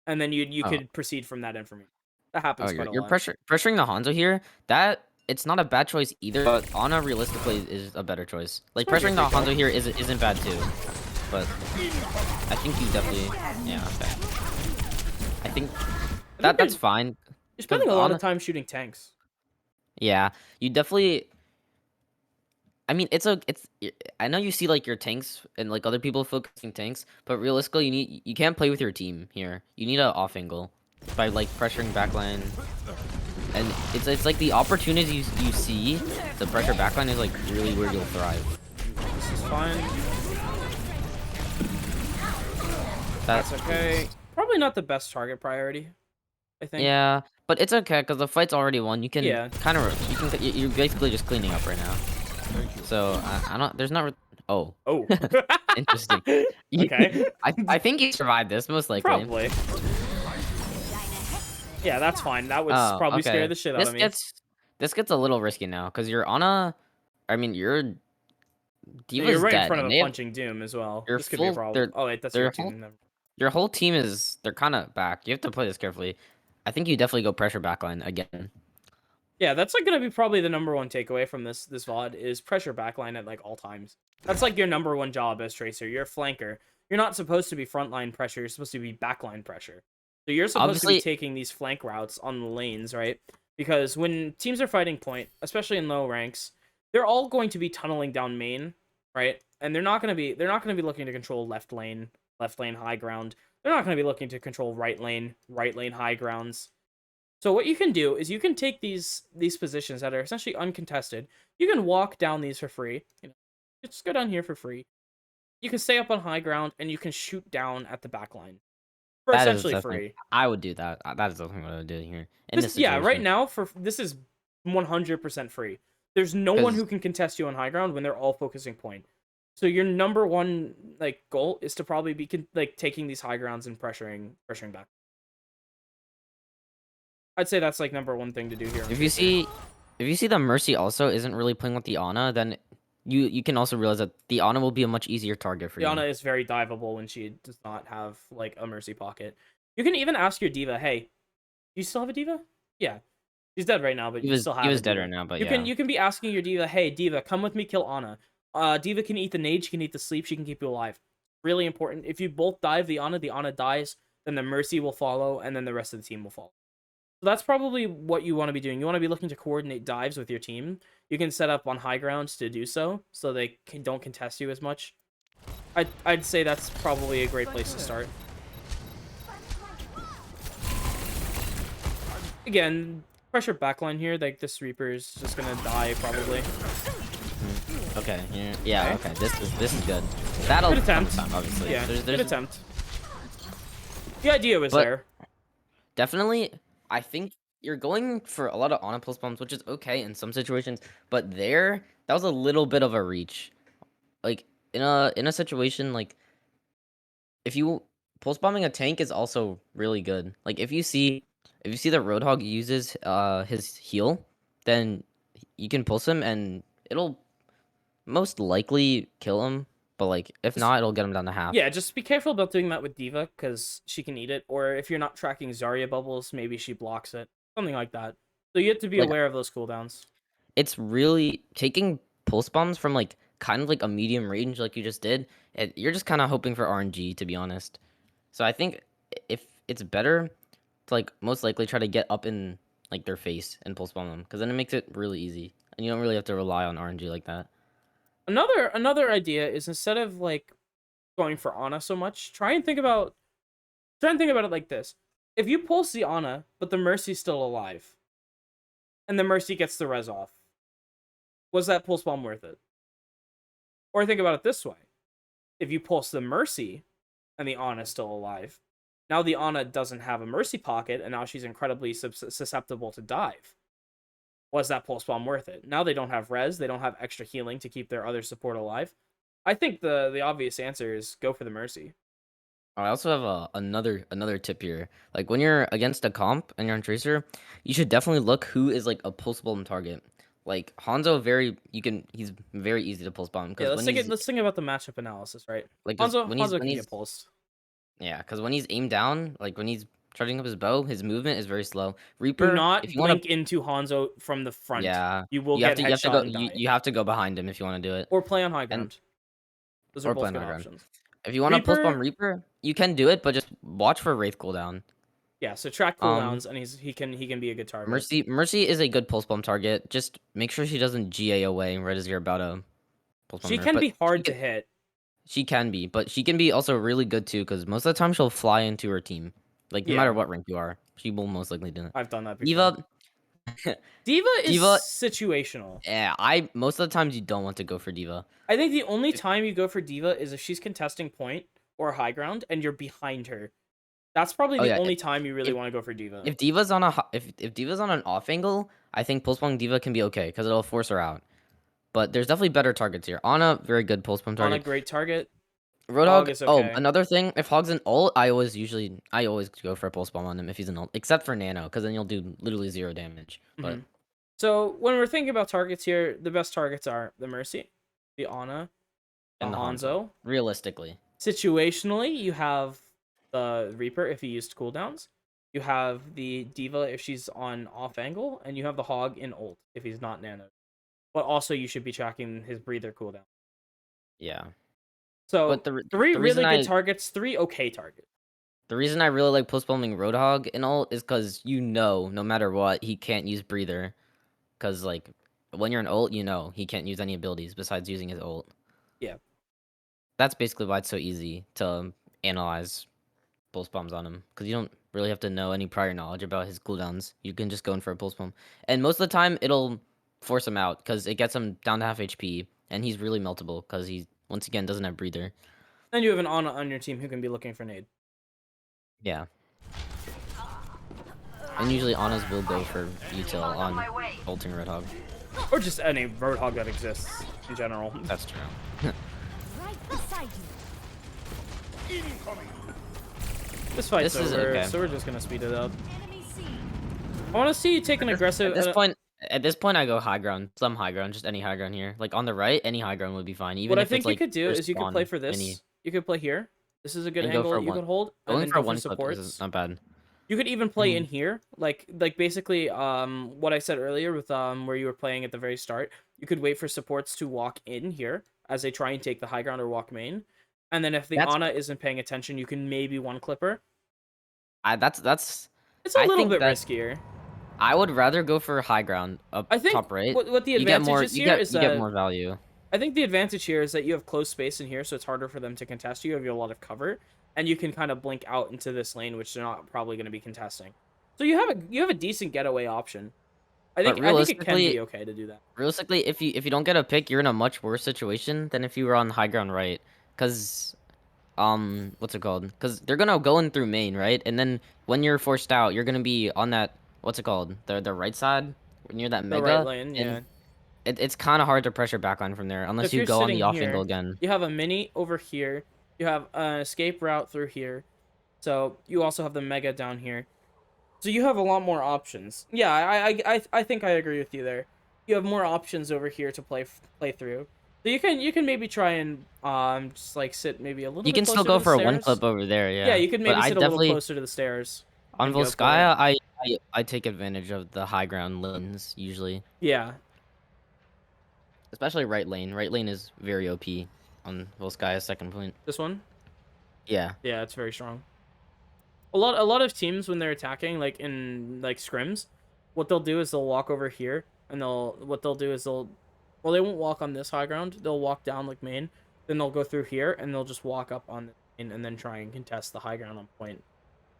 and then you oh could proceed from that information. That oh happens quite a you're lot. pressuring the Hanzo here. That it's not a bad choice either, but Ana realistically is a better choice. This Like might be a pressuring the free kill. Hanzo here isn't bad too. But I think you definitely yeah, okay. I think I think that's fine. you're Because spending a lot of Ana time shooting tanks. yeah, you definitely I mean, I know you see like your tanks and like other people focusing tanks, but realistically, you can't play with your team here. You need a off angle by like pressuring backline, and it's like the opportunities you see, the pressure backline is like really where you'll thrive. This is fine. That That's okay. Probably not the best target priority, I think. yeah, but it's okay because the fight's already won. You can Yeah. you're basically just cleaning up right now. So I don't. There's not. Oh, Oh. interesting. Okay. I think you survived this most likely. Probably. Yeah, that's fine. That would Oh, probably scare okay. the shit out This of me. gets this gets a little risky now because you're on a. I mean, your You're diva's right in dead, front of and a they have punching doom as well. your This could be a full. problem. Oh wait, that's your Their whole team. your whole team is they're kind of back. You have to play this carefully. I think you definitely go pressure backline again. Yeah, that's like gonna be probably the number one takeaway from this VOD is pressure backline at like all times. That's like your number one job as Tracer. You're a flanker. You're not supposed to be frontline pressure. You're supposed to be backline pressure. So you're supposed to be Obviously, taking these flank routes on the lanes, right? Because when teams are fighting point, especially in low ranks, they're all going to be tunneling down main, right? And they're not gonna be looking to control left lane high ground. They're not gonna be looking to control right lane high grounds. So what you can do is you can take these positions that are essentially uncontested. You can walk down these for free. Just go down here for free. You can stay up on high ground and you can shoot down at the back line for that is essentially definitely. free. I would do that. That is definitely what I would do here in this This yeah, right situation. now for this is 100% free. There's no one Because who can contest you on high ground when they're all focusing point. So your number one like goal is to probably be like taking these high grounds and pressuring back. I'd say that's like number one thing to do here. if you see the Mercy also isn't really playing with the Ana, then you can also realize that the Ana will be a much easier target for you. Yana is very diveable when she does not have like a mercy pocket. You can even ask your diva, "Hey, do you still have a diva?" Yeah, she's dead right now, but you still He have a was dead diva. right now, but You can yeah. you can be asking your diva, "Hey, diva, come with me, kill Ana." Diva can eat the nade, she can eat the sleep, she can keep you alive. Really important. If you both dive the Ana dies, then the mercy will follow, and then the rest of the team will follow. So that's probably what you want to be doing. You want to be looking to coordinate dives with your team. You can set up on high grounds to do so they don't contest you as much. I'd say that's probably a great place to start. Again, pressure backline here. Like this Reaper is just gonna die probably. Okay. Yeah. Okay. This is good. That'll Good come attempt. time, obviously. Yeah, There's good attempt. The idea was but there. definitely, I think you're going for a lot of on pulse bombs, which is okay in some situations. But that was a little bit of a reach. Like in a situation like if you pulse bombing a tank is also really good. Like if you see that Roadhog uses his heal, then you can pulse him and it'll most likely kill him. But like if Just- not, it'll get him down to half. Yeah, just be careful about doing that with Diva because she can eat it. Or if you're not tracking Zarya bubbles, maybe she blocks it. Something like that. So you have to be Like aware of those cooldowns. it's really taking pulse bombs from like kind of like a medium range like you just did. You're just kind of hoping for RNG to be honest. So I think if it's better to like most likely try to get up in like their face and pulse bomb them because then it makes it really easy and you don't really have to rely on RNG like that. Another idea is instead of like going for Ana so much, try and think about it like this. If you pulse the Ana, but the Mercy's still alive, and the Mercy gets the res off, was that pulse bomb worth it? Or think about it this way. If you pulse the Mercy, and the Ana is still alive, now the Ana doesn't have a Mercy pocket, and now she's incredibly susceptible to dive. Was that pulse bomb worth it? Now they don't have res, they don't have extra healing to keep their other support alive. I think the obvious answer is go for the Mercy. I also have another tip here. Like when you're against a comp and you're on Tracer, you should definitely look who is like a pulse bomb target. Like Hanzo, he's very easy to pulse bomb Yeah, because when he's let's think about the matchup analysis, right? like 'cause Hanzo when can he's get pulsed. yeah, because when he's aimed down, like when he's charging up his bow, his movement is very slow. Do Reaper, if not you want to, blink into Hanzo from the front. yeah, You will get you have to headshot go and die. you have to go behind him if you want to do it, Or play on high and ground. Those are or both play on good high ground. options. If you want to pulse bomb Reaper, Reaper, you can do it, but just watch for Wraith cooldown. yeah, so track Um, cooldowns and he can be a good target. Mercy is a good pulse bomb target. Just make sure she doesn't GA away right as you're about to pulse bomb She her. can But be hard to hit. she can be, but she can be also really good too because most of the time she'll fly into her team. Like no matter Yeah, what rank you are, she will most likely do it. I've done that before. Diva, Diva is Diva, situational. yeah, I most of the times you don't want to go for Diva. I think the only time you go for Diva is if she's contesting point or high ground and you're behind her. That's probably Oh the yeah, only time you really if want to go for Diva. if Diva's on if Diva's on an off angle, I think pulse bomb Diva can be okay because it'll force her out. But there's definitely better targets here. Ana, very good pulse bomb On a target. great target, Hog Roadhog. is Oh, okay. another thing. If Hog's an ult, I always go for a pulse bomb on him if he's an ult, except for Nano, because then you'll do literally 0 damage. But So when we're thinking about targets here, the best targets are the Mercy, the Ana, the and the Hanzo. realistically, Situationally, you have the Reaper if he used cooldowns. You have the Diva if she's on off angle, and you have the Hog in ult if he's not nano. But also you should be tracking his breather cooldown. yeah. So But three the reason really good I targets, three okay targets. the reason I really like pulse bombing Roadhog and ult is because no matter what, he can't use breather. Because like when you're an ult, he can't use any abilities besides using his ult. Yeah. That's basically why it's so easy to analyze pulse bombs on him because you don't really have to know any prior knowledge about his cooldowns. You can just go in for a pulse bomb, and most of the time it'll force him out because it gets him down to half HP, and he's really meltable because he once again doesn't have breather. And you have an Ana on your team who can be looking for nade. Yeah, and usually Anas will go for util on ulting Roadhog. Or just any Roadhog that exists in general. That's true. Right beside you. This fight's This is over, okay. so we're just gonna speed it up. Enemy seen. I want to see you take an aggressive. At this point, I go high ground, some high ground, just any high ground here. Like on the right, any high ground would be fine. Even What I if think it's you like could do first is you could spawn, play for this. any, You could play here. This is a good and go angle for that you one. could hold, and Going then for go for one clip supports. is not bad. You could even play in here, like basically what I said earlier with where you were playing at the very start. You could wait for supports to walk in here as they try and take the high ground or walk main, and then if the That's Ana isn't paying attention, you can maybe one clipper. That's It's a I little think bit that riskier. I would rather go for high ground up I think top right. what the You get advantage more is here is you get that more value. I think the advantage here is that you have closed space in here, so it's harder for them to contest you. You have a lot of cover, and you can kind of blink out into this lane, which they're not probably going to be contesting. So you have a decent getaway option. I But think it can be okay to do that. realistically, if you don't get a pick, you're in a much worse situation than if you were on high ground right. Cause what's it called? Because they're gonna go in through main, right? And then when you're forced out, you're gonna be on that what's it called? The right side near that The mega, right lane, yeah. and it's kind of hard to pressure back on from there unless If you you're go on the sitting off here, angle again. you have a mini over here. You have an escape route through here. So you also have the mega down here. So you have a lot more options. Yeah, I think I agree with you there. You have more options over here to play through. So you can maybe try and just like sit maybe a little You bit can still closer to go the for a one stairs. clip over there, Yeah, yeah. you could But maybe I sit a little definitely closer to the stairs on and go for it. Volskaya, I take advantage of the high ground lanes usually, Yeah, especially right lane. Right lane is very OP on Volskaya's second point. this one. Yeah. Yeah, it's very strong. A lot of teams when they're attacking, like in like scrims, what they'll do is they'll walk over here, and they'll do is well, they won't walk on this high ground. They'll walk down like main, then they'll go through here, and they'll just walk up on the main, and then try and contest the high ground on point.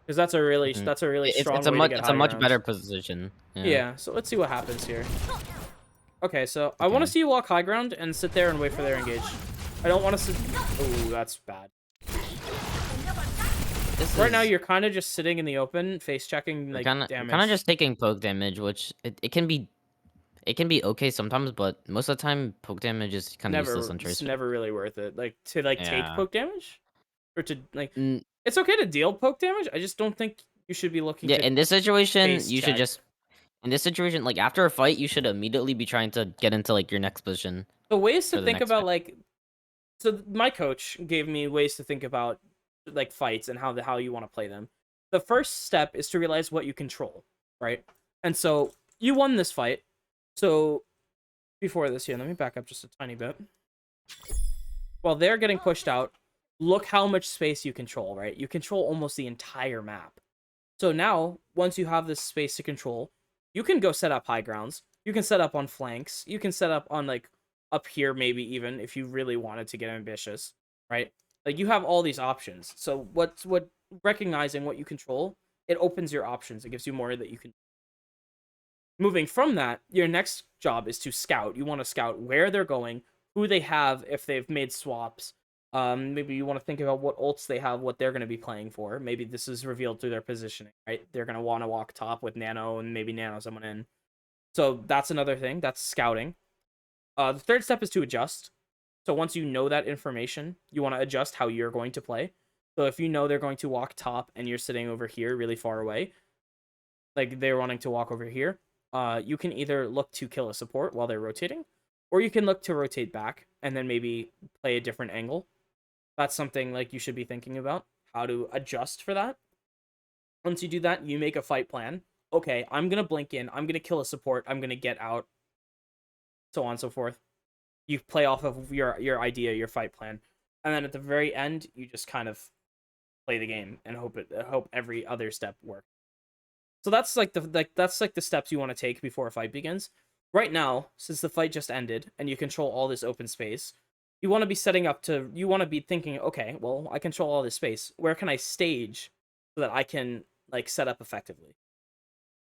Because Mhm. that's a really It's strong a way to much get it's a high much better grounds. position. Yeah. Yeah, so let's see what happens here. Okay, so I want to Okay. see you walk high ground and sit there and wait for their engage. I don't want to sit. Oh, that's bad. This Right now, is you're kind of just sitting in the open, face checking like you're kind of damage. just taking poke damage, which it can be okay sometimes, but most of the time poke damage is kind of useless on It's Tracer. never really worth it. Like to like take Yeah. poke damage or to like. Mm, It's okay to deal poke damage. I just don't think you should be looking yeah, to in this situation, face you should check. just in this situation, like after a fight, you should immediately be trying to get into like your next position The ways to for the think next about fight. like so my coach gave me ways to think about like fights and how you want to play them. The first step is to realize what you control, right? And so you won this fight. So before this here, let me back up just a tiny bit. While they're getting pushed out, look how much space you control, right? You control almost the entire map. So now, once you have this space to control, you can go set up high grounds. You can set up on flanks. You can set up on like up here maybe even if you really wanted to get ambitious, right? Like you have all these options. So what recognizing what you control, it opens your options. It gives you more that you can. Moving from that, your next job is to scout. You want to scout where they're going, who they have if they've made swaps. Maybe you want to think about what ults they have, what they're going to be playing for. Maybe this is revealed through their positioning, right? They're going to want to walk top with Nano and maybe Nano someone in. So that's another thing. That's scouting. The third step is to adjust. So once you know that information, you want to adjust how you're going to play. So if you know they're going to walk top and you're sitting over here really far away, like they're wanting to walk over here, you can either look to kill a support while they're rotating, or you can look to rotate back and then maybe play a different angle. That's something like you should be thinking about how to adjust for that. Once you do that, you make a fight plan. Okay, I'm gonna blink in. I'm gonna kill a support. I'm gonna get out. So on and so forth. You play off of your idea, your fight plan, and then at the very end, you just kind of play the game and hope every other step works. So that's like the steps you want to take before a fight begins. Right now, since the fight just ended and you control all this open space, you want to be you want to be thinking, okay, well, I control all this space. Where can I stage so that I can like set up effectively?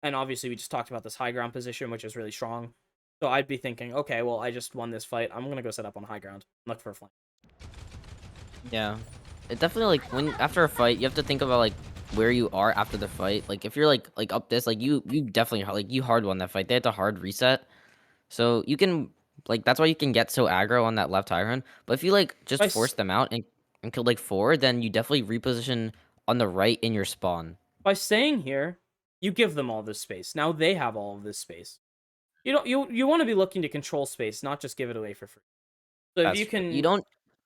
And obviously we just talked about this high ground position, which is really strong. So I'd be thinking, okay, well, I just won this fight. I'm gonna go set up on high ground, look for a flank. Yeah. It definitely like when after a fight, you have to think about like where you are after the fight. Like if you're like up this, like you definitely like you hard won that fight. They had to hard reset. So you can like that's why you can get so aggro on that left high run. But if you like just By force them out and kill like four, then you definitely reposition on the right in your spawn. by staying here, you give them all this space. Now they have all of this space. You want to be looking to control space, not just give it away for free. So if That's you true. can,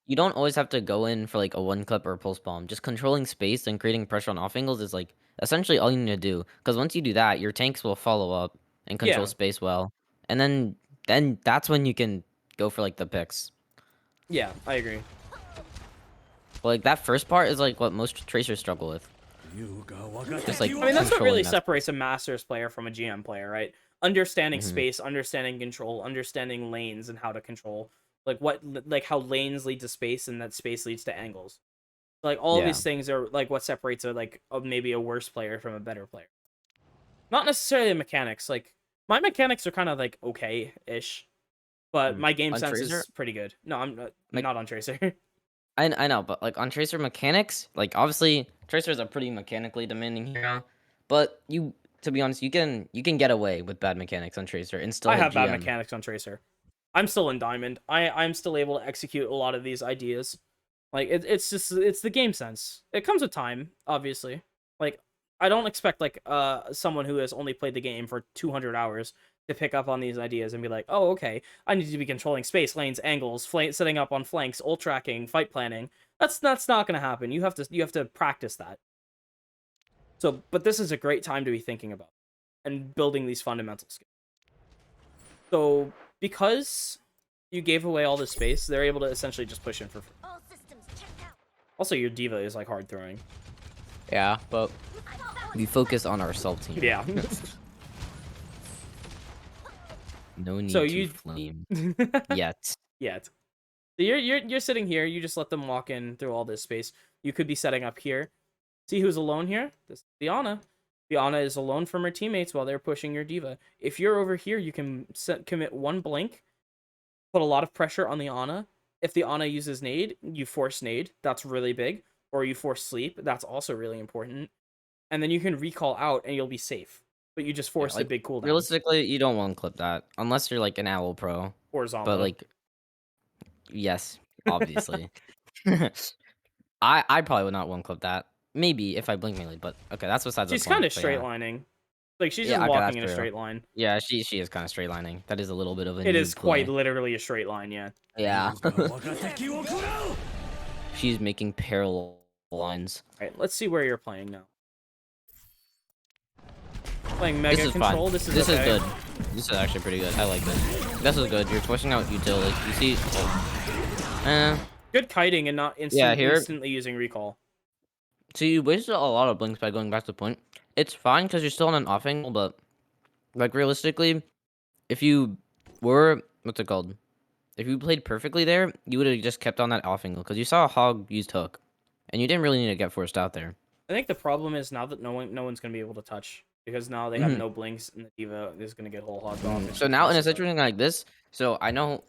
You don't always have to go in for like a one clip or a pulse bomb. Just controlling space and creating pressure on off angles is like essentially all you need to do. Because once you do that, your tanks will follow up and control yeah, space well, and then that's when you can go for like the picks. yeah, I agree. But like that first part is like what most tracers struggle with. Just like I mean, that's what really controlling that separates space. a Masters player from a GM player, right? Understanding Hmm. space, understanding control, understanding lanes and how to control, like how lanes lead to space and that space leads to angles. Like all of Yeah. these things are like what separates maybe a worse player from a better player. Not necessarily the mechanics. Like my mechanics are kind of like okay-ish, but Mm. my game On sense tracer, is pretty good. No, I'm like not on Tracer. I know, but like on Tracer mechanics, like obviously Tracer is a pretty mechanically demanding hero, but you to be honest, you can get away with bad mechanics on Tracer and still I hit have bad GM. mechanics on Tracer. I'm still in Diamond. I'm still able to execute a lot of these ideas. Like it's the game sense. It comes with time, obviously. Like I don't expect like someone who has only played the game for 200 hours to pick up on these ideas and be like, oh, okay, I need to be controlling space, lanes, angles, setting up on flanks, ult tracking, fight planning. That's not gonna happen. You have to practice that. So, but this is a great time to be thinking about and building these fundamental skills. So, because you gave away all this space, they're able to essentially just push in for free. All systems checked out. Also, your diva is like hard throwing. Yeah, but we focus on our sub team. Yeah. No need So to you flame yet. yet. So you're sitting here. You just let them walk in through all this space. You could be setting up here. See who's alone here? This is Diana. Diana is alone from her teammates while they're pushing your diva. If you're over here, you can commit one blink, put a lot of pressure on the Ana. If the Ana uses nade, you force nade. That's really big. Or you force sleep. That's also really important. And then you can recall out and you'll be safe. But you just force the big cooldown. Realistically, you don't want to clip that unless you're like an owl pro. Or Zomba. But like, yes, obviously. I probably would not one clip that. Maybe if I blink melee, but okay, that's besides the point. She's kind of but straight yeah. lining. Like she's Yeah, just okay, that's walking in a true. straight line. Yeah, she is kind of straight lining. That is a little bit of a It noob is quite play. literally a straight line, yeah. Yeah. She's making parallel lines. Alright, let's see where you're playing now. Playing This Mega is Control, fine. this is This okay. is good. This is actually pretty good. I like this. This is good. You're pushing out utility. You see. Good kiting and not instantly using recall. So you wasted a lot of blinks by going back to the point. It's fine because you're still on an off angle, but like realistically, if you were what's it called? If you played perfectly there, you would have just kept on that off angle because you saw a hog used hook, and you didn't really need to get forced out there. I think the problem is now that no one's gonna be able to touch because now they have no blinks and the diva is gonna get whole hogged off. So now in a situation like this, so I know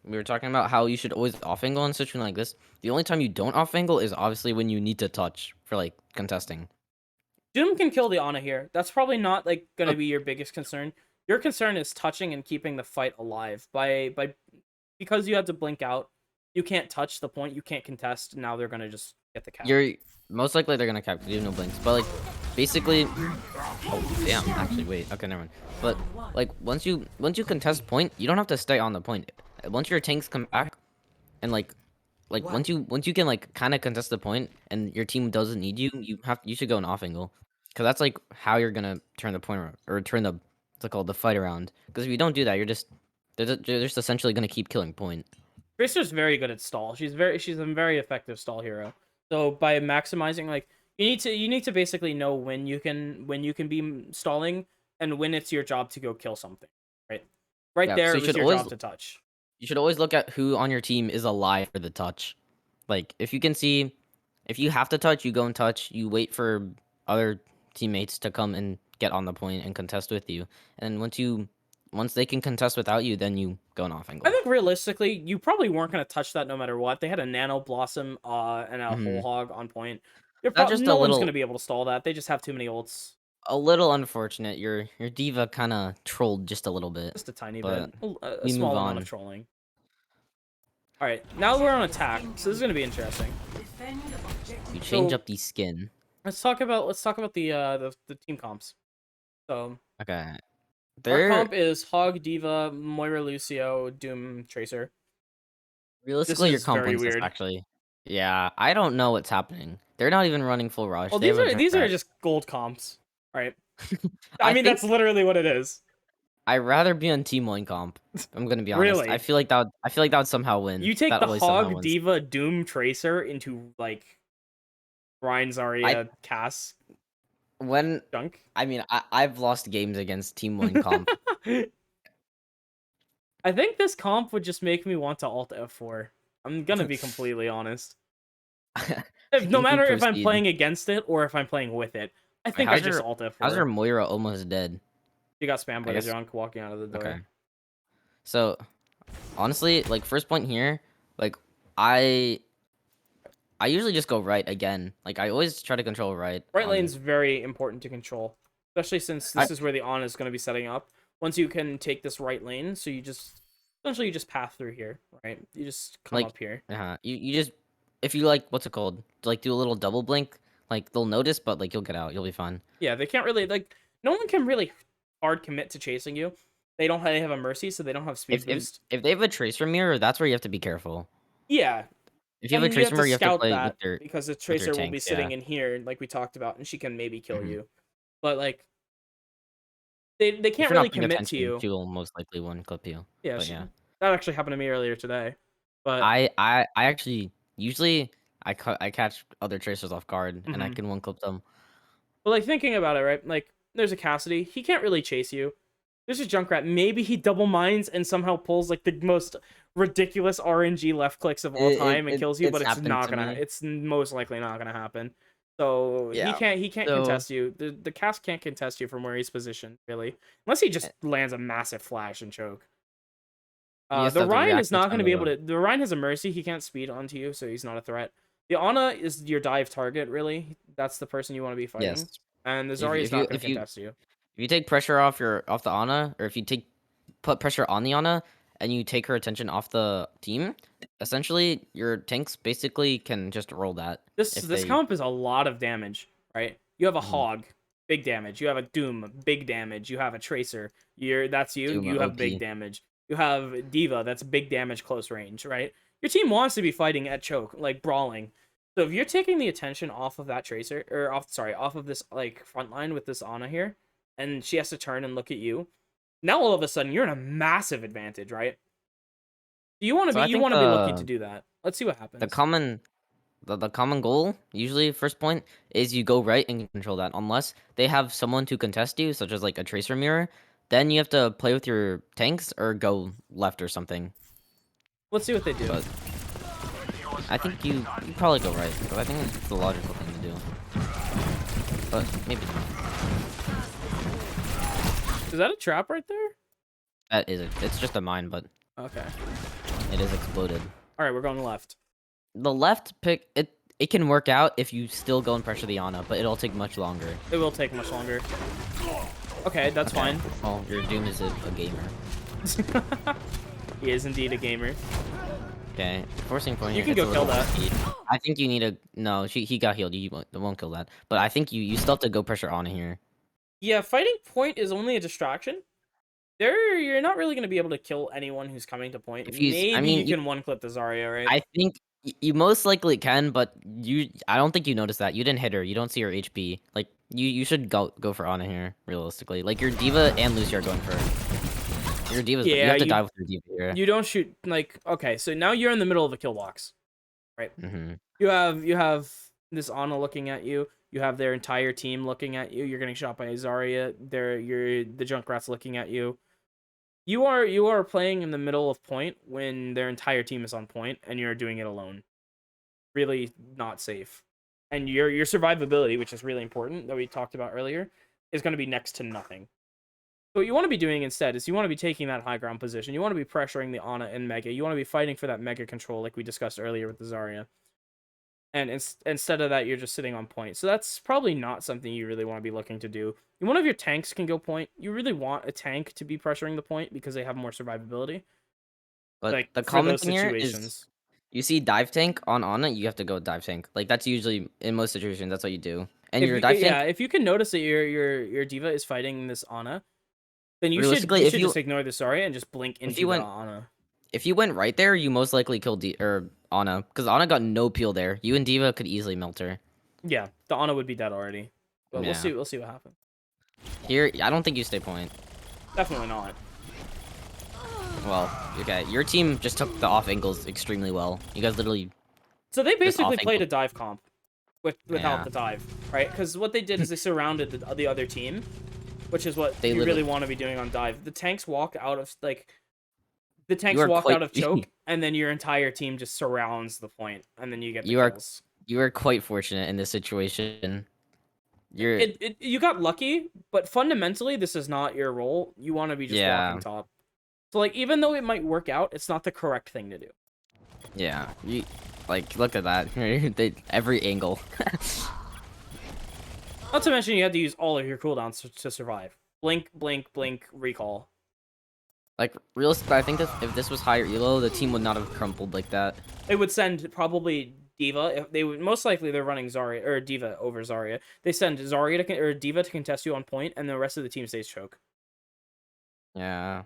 we were talking about how you should always off angle in a situation like this. The only time you don't off angle is obviously when you need to touch for like contesting. Doom can kill the Ana here. That's probably not like gonna be your biggest concern. Your concern is touching and keeping the fight alive because you had to blink out. You can't touch the point. You can't contest. Now they're gonna just get the cap. You're most likely they're gonna cap. You have no blinks, but like basically, oh damn. Actually, wait. Okay, never mind. But like once you contest point, you don't have to stay on the point. Once your tanks come back, and like once you can like kind of contest the point, and your team doesn't need you, you should go an off angle, because that's like how you're gonna turn the point around, or turn the what's it called, the fight around. Because if you don't do that, they're just essentially gonna keep killing point. Tracer's very good at stall. She's a very effective stall hero. So by maximizing, like you need to basically know when you can be stalling and when it's your job to go kill something. Right Yeah, there, so it was your job to touch. You should always look at who on your team is alive for the touch. Like if you can see, if you have to touch, you go and touch. You wait for other teammates to come and get on the point and contest with you. And once they can contest without you, then you go an off angle. I think realistically, you probably weren't going to touch that no matter what. They had a Nano Blossom and a Whole Hog on point. No one's going to be able to stall that. They just have too many ults. A little unfortunate. Your diva kind of trolled just a little bit. Just a tiny but bit. A small amount of trolling. All right, now we're on attack, so this is going to be interesting. You change up the skin. Let's talk about the team comps. So Okay. our comp is Hog, Diva, Moira, Lucio, Doom, Tracer. Realistically, your is comp very wins this, weird. actually. Yeah, I don't know what's happening. They're not even running full rush. Well, They these have a are just gold comps, right? I mean, think- that's literally what it is. I'd rather be on Team 1 comp. I'm gonna be honest. Really? I feel like that would somehow win. You take That the always somehow Hog, wins. Diva, Doom, Tracer into like Ryan, Zarya, Cass, junk. I mean, I've lost games against Team 1 comp. I think this comp would just make me want to alt F4. I'm gonna be completely honest. No matter if I'm playing against it or if I'm playing with it, I think I just alt F4. How's your Moira almost dead? You got spammed by the junk walking out of the door. Okay. So, honestly, like first point here, like I usually just go right again. Like I always try to control right. Right lane's very important to control, especially since this is where the on is going to be setting up. Once you can take this right lane, so you just essentially you just path through here, right? You just come up here. You just, if you like, what's it called? Like do a little double blink, like they'll notice, but like you'll get out. You'll be fine. Yeah, they can't really like. No one can really hard commit to chasing you. They have a mercy, so they don't have speed boost. If they have a tracer mirror, that's where you have to be careful. Yeah, If you have a and you have tracer to mirror, you have to scout play that because the with your tracer will be tanks. Yeah. sitting in here, like we talked about, and she can maybe kill Hmm. you. But like they If can't you're really not paying commit to attention, you. she will most likely one clip you. Yeah, But yeah. that actually happened to me earlier today. But I actually usually I catch other tracers off guard and I mhm. can one clip them. But like thinking about it, right? Like there's a Cassidy. He can't really chase you. There's a Junkrat. Maybe he double mines and somehow pulls like the most ridiculous RNG left clicks of all time and kills you, but It's it's happened not to gonna. me. It's most likely not gonna happen. So Yeah. he can't So contest you. The cast can't contest you from where he's positioned really, unless he just eh, lands a massive flash and choke. you just The have to Ryan react is in not going time to be able to to. The Ryan has a mercy. He can't speed onto you, so he's not a threat. The Ana is your dive target, really. That's the person you want to be yes. fighting. And the If Zarya is if not you going to contest you. if you take pressure off the Ana, or if you put pressure on the Ana and you take her attention off the team, essentially your tanks basically can just roll that if This they. comp is a lot of damage, right? You have a Mhm. Hog, big damage. You have a Doom, big damage. You have a Tracer. That's you. Doom You have big OP. damage. You have Diva, that's big damage close range, right? Your team wants to be fighting at choke, like brawling. So if you're taking the attention off of that Tracer, or off of this like front line with this Ana here, and she has to turn and look at you, now all of a sudden you're in a massive advantage, right? So I You think want to be looking to do that. Let's see what the happens. common the common goal usually first point is you go right and control that unless they have someone to contest you such as like a tracer mirror, then you have to play with your tanks or go left or something. Let's see what they do. But I think you probably go right because I think it's the logical thing to do, but maybe not. Is that a trap right there? That is it. It's just a mine, but Okay. it is exploded. All right, we're going left. The left pick, it can work out if you still go and pressure the Ana, but it'll take much longer. It will take much longer. Okay, that's Okay. fine. Well, your Doom is a gamer. He is indeed a gamer. Okay, forcing point You here. can It's a go kill little that. risky. I think you need a no. He got healed. You won't kill that. But I think you still have to go pressure on here. Yeah, fighting point is only a distraction. You're not really going to be able to kill anyone who's coming to point. If you, I Maybe you mean, can one clip the Zarya, right? I think you most likely can, but I don't think you noticed that. You didn't hit her. You don't see her HP. Like you should go for Ana here. Realistically, like your Diva and Lucy are going for your Diva's. You Yeah, have to die with your Diva here. you don't shoot like okay. So now you're in the middle of a kill box, right? Mm-hmm. You have this Ana looking at you. You have their entire team looking at you. You're getting shot by a Zarya. The Junkrat's looking at you. You are playing in the middle of point when their entire team is on point and you're doing it alone. Really not safe. And your survivability, which is really important that we talked about earlier, is going to be next to nothing. So what you want to be doing instead is you want to be taking that high ground position. You want to be pressuring the Ana and Mega. You want to be fighting for that Mega control like we discussed earlier with the Zarya. And instead of that, you're just sitting on point. So that's probably not something you really want to be looking to do. One of your tanks can go point. You really want a tank to be pressuring the point because they have more survivability. But Like the for common those thing here is situations. you see dive tank on Ana, you have to go dive tank. Like that's usually in most situations that's what you do. And your dive tank, If you can notice that your diva is fighting this Ana, then realistically, you should just ignore the Zarya and just blink if into you the went Ana. if you went right there, you most likely killed Ana because Ana got no peel there. You and Diva could easily melt her. Yeah, the Ana would be dead already. But Yeah. we'll see what happens. Here, I don't think you stay point. Definitely not. Well, okay, your team just took the off angles extremely well. You guys literally So they just basically off played angle. a dive comp without Yeah. the dive, right? Because what they did is they surrounded the other team, which is what They you literally really want to be doing on dive. The tanks walk out of the you tanks are walk quite out of choke, and then your entire team just surrounds the point, and then you get the you are kills. you are quite fortunate in this situation. You're You got lucky, but fundamentally this is not your role. You want to be just walking yeah. top. So like even though it might work out, it's not the correct thing to do. Yeah, you like look at that. Every angle. Not to mention you had to use all of your cooldowns to survive. Blink, blink, blink, recall. Like realistically, I think that if this was higher elo, the team would not have crumpled like that. They would send probably Diva. If they would most likely they're running Zarya or Diva over Zarya. They send Zarya or Diva to contest you on point, and the rest of the team stays choke. Yeah.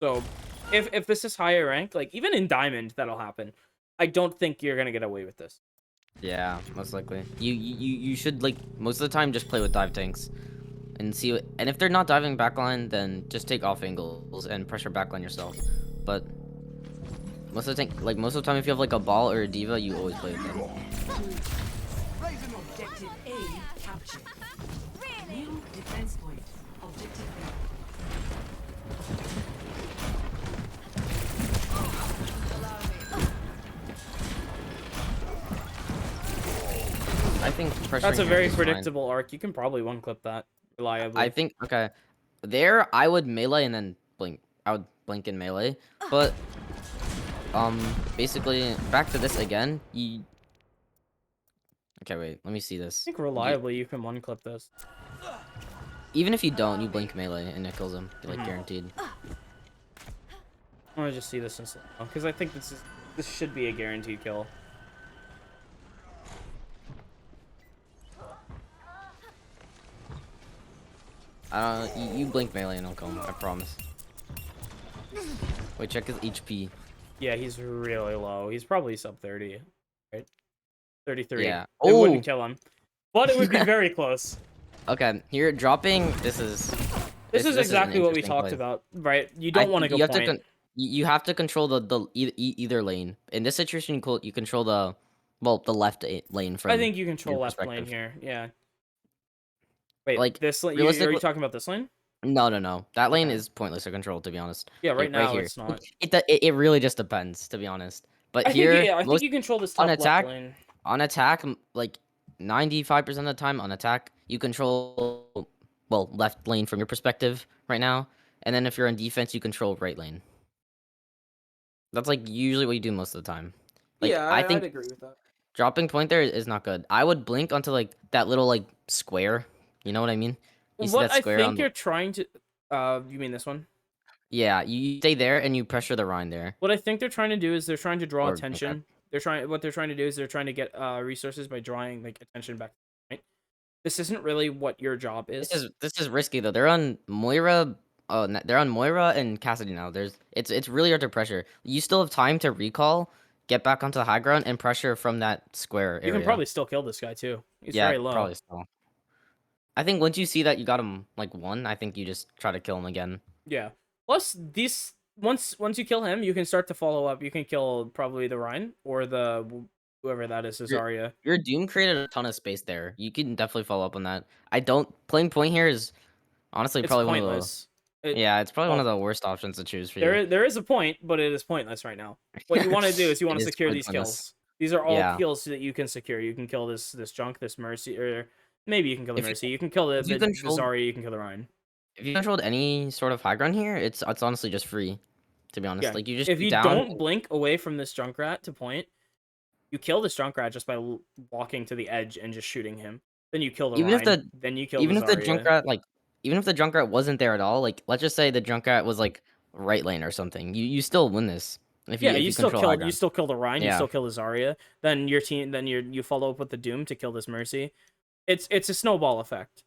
So if this is higher rank, like even in diamond, that'll happen. I don't think you're gonna get away with this. Yeah, most likely. You should like most of the time just play with dive tanks and see what, and if they're not diving backline, then just take off angles and pressure backline yourself. But most of the time, like most of the time, if you have like a ball or a diva, you always play with them. Objective A captured. New defense point. Objective B. I think pressuring That's a tanks very is fine. predictable arc. You can probably one clip that reliably. I think okay. There, I would melee and then blink. I would blink and melee, but basically back to this again. You okay? Wait, let me see this. I think reliably you can one clip this. Even if you don't, you blink melee and it kills him, like guaranteed. I want to just see this in slow because I think this should be a guaranteed kill. You blink melee and I'll kill him. I promise. Wait, check his HP. Yeah, he's really low. He's probably sub 30, right? 33. Yeah. It Oh! wouldn't kill him, but it would be very close. Okay, here dropping. This is This is exactly an what we interesting talked play. about, right? You don't want to go you have point. you have to control either lane. In this situation, you control the the left lane from. I think you control your left lane perspective. here. Yeah. Wait, Like, this lane? Are realistically- you talking about this lane? No. That lane Okay. is pointless to control, to be honest. Yeah, right Like, now here. it's not. It really just depends, to be honest. But I here, think, yeah, I think most you control this on top left attack- lane. on attack, like 95% of the time on attack, you control left lane from your perspective right now, and then if you're on defense, you control right lane. That's like usually what you do most of the time. Like, Yeah, I think I'd agree with that. dropping point there is not good. I would blink onto like that little like square. You know what I mean? You see What that I square think on the- you're trying to, you mean this one? Yeah, you stay there and you pressure the Rhine there. What I think they're trying to do is they're trying to draw Or- attention. What they're trying to do is they're trying to get resources by drawing like attention back. Right? This isn't really what your job is. This is risky though. They're on Moira. Oh, they're on Moira and Cassidy now. It's really hard to pressure. You still have time to recall, get back onto the high ground, and pressure from that square area. You can probably still kill this guy too. He's yeah, very low. probably still. I think once you see that you got him like one, I think you just try to kill him again. Yeah. Plus, these once you kill him, you can start to follow up. You can kill probably the Rhine or whoever that is, Zarya. Your Doom created a ton of space there. You can definitely follow up on that. Playing point here is honestly It's probably pointless. yeah, it's probably one of the worst options to choose for you. There is a point, but it is pointless right now. What you want to do is you want It to is secure quite these pointless. kills. These are all Yeah. kills that you can secure. You can kill this junk, this Mercy, or maybe you can kill the If you- Mercy. You can kill the if you control- Zarya. You can kill the Rhine. If you controlled any sort of high ground here, it's honestly just free. To be honest, Yeah. like you just If be you down. don't blink away from this Junkrat to point, you kill this Junkrat just by walking to the edge and just shooting him. Then you kill the Even if Rhine. Then you kill even the if the Zarya. Junkrat even if the Junkrat wasn't there at all, like let's just say the Junkrat was like right lane or something, you still win this. If Yeah, if you still control high kill ground. you still kill the Rhine, you Yeah. still kill the Zarya. Then your team you follow up with the Doom to kill this Mercy. It's a snowball effect.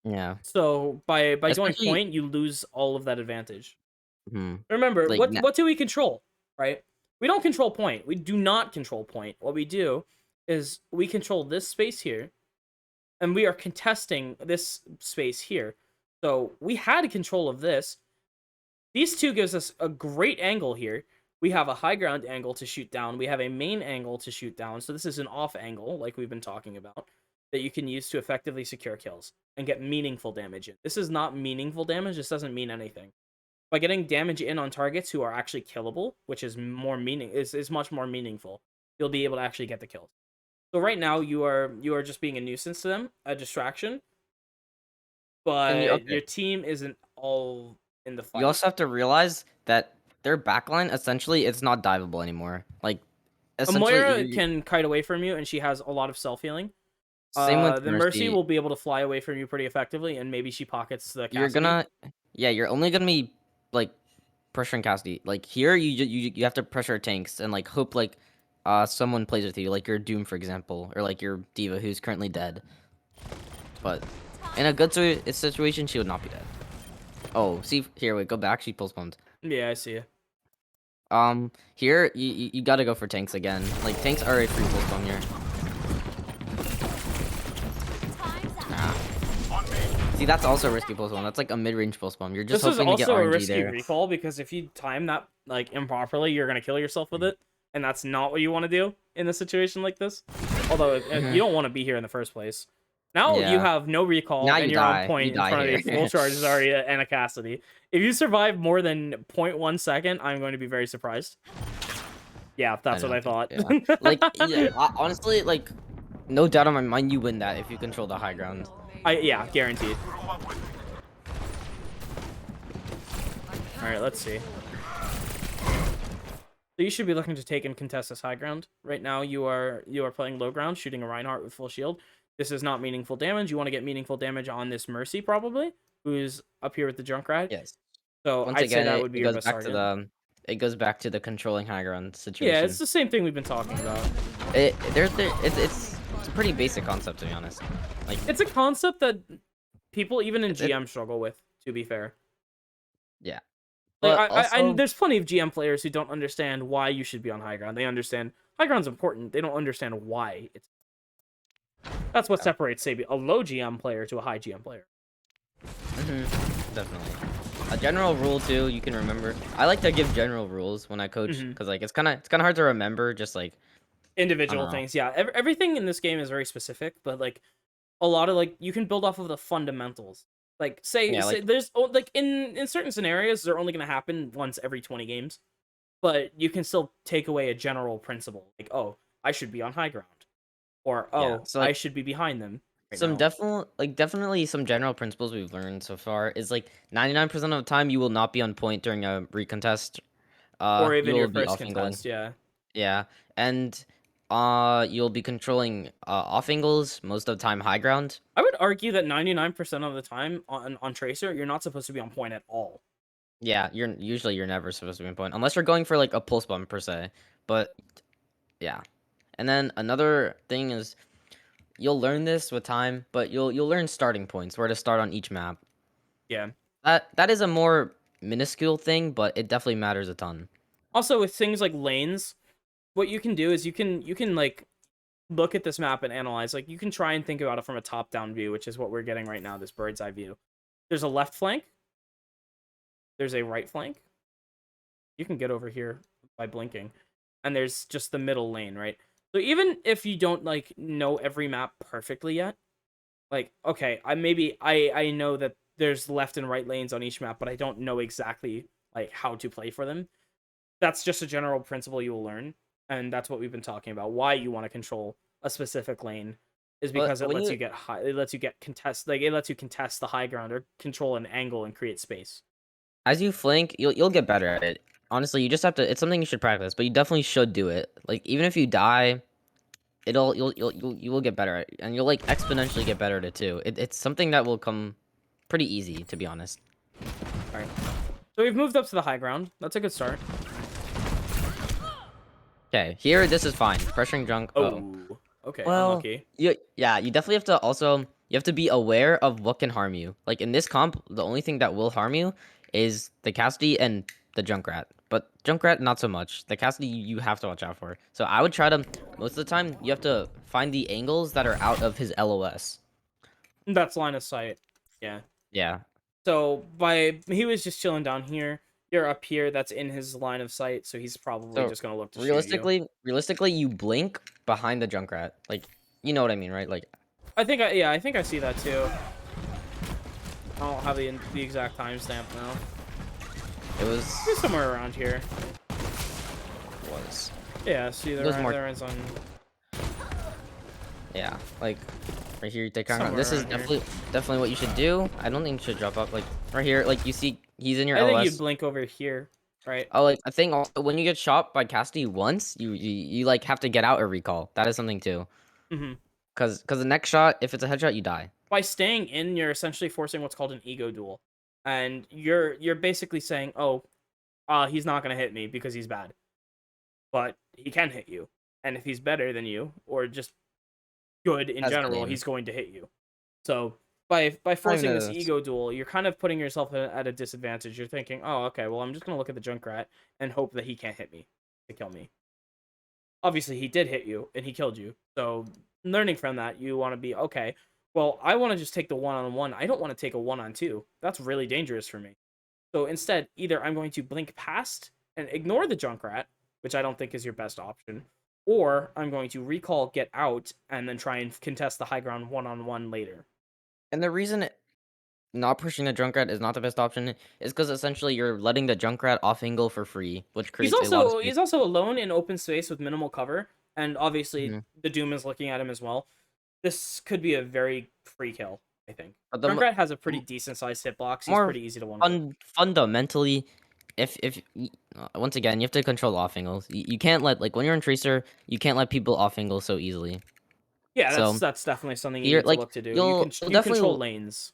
Yeah. So by going Especially- point, you lose all of that advantage. Mhm. Remember, Like, what do we control? Right? We don't control point. We do not control point. What we do is we control this space here, and we are contesting this space here. So we had control of this. These two gives us a great angle here. We have a high ground angle to shoot down. We have a main angle to shoot down. So this is an off angle, like we've been talking about, that you can use to effectively secure kills and get meaningful damage in. This is not meaningful damage. This doesn't mean anything. By getting damage in on targets who are actually killable, which is is much more meaningful, you'll be able to actually get the kills. So right now you are just being a nuisance to them, a distraction. But your team isn't all in the fight. You also have to realize that their backline essentially it's not diveable anymore. Like essentially Moira can kite away from you, and she has a lot of self healing. same with The Mercy will be able to fly away from you pretty effectively, and maybe she pockets the Cassidy. You're only gonna be like pressuring Cassidy. Like here, you have to pressure tanks and like hope like someone plays with you, like your Doom for example, or like your Diva who's currently dead. But in a good situation, she would not be dead. Oh, see here. Wait, go back. She pulse pumped. Yeah, I see you. Here you gotta go for tanks again. Like tanks are a free pulse pump here. Time's up. Ah. See, that's also a risky pulse pump. That's like a mid-range pulse pump. You're just This is hoping to get also a RNG risky there. recall because if you time that like improperly, you're gonna kill yourself with it, and that's not what you want to do in a situation like this. Although you don't want to be here in the first place. Now you Yeah. have no recall Now and you you're on die. point You in die front of the here. full charge Zarya and a Cassidy. If you survive more than 0.1 second, I'm going to be very surprised. Yeah, that's what I thought. Yeah. Like, yeah, honestly, like, no doubt on my mind, you win that if you control the high ground. Yeah, guaranteed. All right, let's see. So you should be looking to take and contest this high ground. Right now, you are playing low ground, shooting a Reinhardt with full shield. This is not meaningful damage. You want to get meaningful damage on this Mercy, probably, who's up here with the Junkrat. Yes. So Once I'd say again, that it, would be it your goes best back to target. it goes back to the controlling high ground Yeah, situation. it's the same thing we've been talking about. It's a pretty basic concept, to be honest. Like, It's a concept that people even in It- GM struggle with, to be fair. yeah. Like, But also, there's plenty of GM players who don't understand why you should be on high ground. They understand high ground's important. They don't understand why it's. That's what separates, say, a low GM player to a high GM player. definitely. A general rule too, you can remember. I like to give general rules when I coach because like it's kind of hard to remember. Just like Individual know. things, yeah. Everything in this game is very specific, but like a lot of like you can build off of the fundamentals. Like say like there's like in certain scenarios they're only gonna happen once every 20 games, but you can still take away a general principle. Like, oh, I should be on high ground, or yeah. oh, So I like should be behind them right some now. definitely some general principles we've learned so far is like 99% of the time you will not be on point during a recontest. Or You even your will be first off angling. contest, yeah. Yeah, and you'll be controlling off angles most of the time high ground. I would argue that 99% of the time on Tracer, you're not supposed to be on point at all. Yeah, you're never supposed to be on point unless you're going for like a pulse bomb per se. But yeah, and then another thing is you'll learn this with time, but you'll learn starting points where to start on each map. Yeah. That is a more minuscule thing, but it definitely matters a ton. Also, with things like lanes, what you can do is you can like look at this map and analyze. Like you can try and think about it from a top-down view, which is what we're getting right now, this bird's eye view. There's a left flank. There's a right flank. You can get over here by blinking. And there's just the middle lane, right? So even if you don't like know every map perfectly yet, like okay, I know that there's left and right lanes on each map, but I don't know exactly like how to play for them. That's just a general principle you will learn, and that's what we've been talking about. Why you want to control a specific lane is But because it when lets you you get high. It lets you get contest. Like it lets you contest the high ground or control an angle and create space. as you flank, you'll get better at it. Honestly, you just have to. It's something you should practice, but you definitely should do it. Like even if you die, you will get better at it, and you'll like exponentially get better at it too. It's something that will come pretty easy, to be honest. All right. So we've moved up to the high ground. That's a good start. Okay, here this is fine. Pressuring junk. Oh, Oh. Okay. well, Unlucky. yeah, you definitely have to also you have to be aware of what can harm you. Like in this comp, the only thing that will harm you is the Cassidy and the Junkrat. But Junkrat, not so much. The Cassidy, you have to watch out for. So I would try to, most of the time, you have to find the angles that are out of his LOS. That's line of sight. Yeah. Yeah. So he was just chilling down here. You're up here. That's in his line of sight. So he's probably So just gonna look to shoot you. realistically, you blink behind the Junkrat. Like, you know what I mean, right? Like, I think I see that too. I don't have the exact timestamp now. it was, It's somewhere around here. was, Yeah, see was more- there is on. yeah, like, right here, they kind of, Somewhere this is around here. definitely what you should do. I don't think you should drop up, like, right here, like, you see, he's in your I think LOS. you blink over here, right? Oh, like, I think also when you get shot by Cassidy once, you like, have to get out a recall. That is something too. Mm-hmm. Cause the next shot, if it's a headshot, you die. By staying in, you're essentially forcing what's called an ego duel, and you're basically saying, oh, he's not gonna hit me because he's bad, but he can hit you, and if he's better than you or just good in That's general, game. he's going to hit you. So By Not even forcing this a- ego duel, you're kind of putting yourself at a disadvantage. You're thinking, oh, okay, well, I'm just gonna look at the Junkrat and hope that he can't hit me to kill me. Obviously, he did hit you and he killed you. So learning from that, you want to be okay. Well, I want to just take the 1-on-1. I don't want to take a 1-on-2. That's really dangerous for me. So instead, either I'm going to blink past and ignore the Junkrat, which I don't think is your best option, or I'm going to recall, get out, and then try and contest the high ground 1-on-1 later. And the reason not pushing the Junkrat is not the best option is because essentially you're letting the Junkrat off angle for free, which He's creates a lot of also space. he's also alone in open space with minimal cover, and obviously Mhm. the Doom is looking at him as well. This could be a very free kill, I think. But Junkrat has a pretty decent sized hitbox. He's more pretty easy to one. fundamentally, once again, you have to control off angles. You can't let, like, when you're in Tracer, you can't let people off angle so easily. Yeah, So that's definitely something you you're need to like look to do. you'll You control definitely lanes.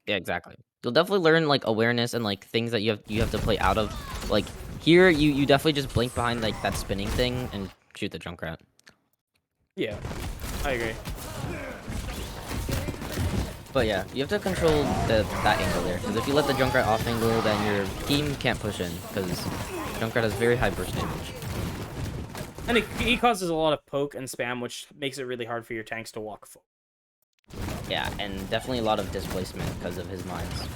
yeah, exactly. You'll definitely learn like awareness and like things that you have to play out of. Like here, you definitely just blink behind like that spinning thing and shoot the Junkrat. Yeah, I agree. But yeah, you have to control that angle there, because if you let the Junkrat off angle, then your team can't push in, because Junkrat has very high burst damage. And he causes a lot of poke and spam, which makes it really hard for your tanks to walk forward. Yeah, and definitely a lot of displacement because of his mines.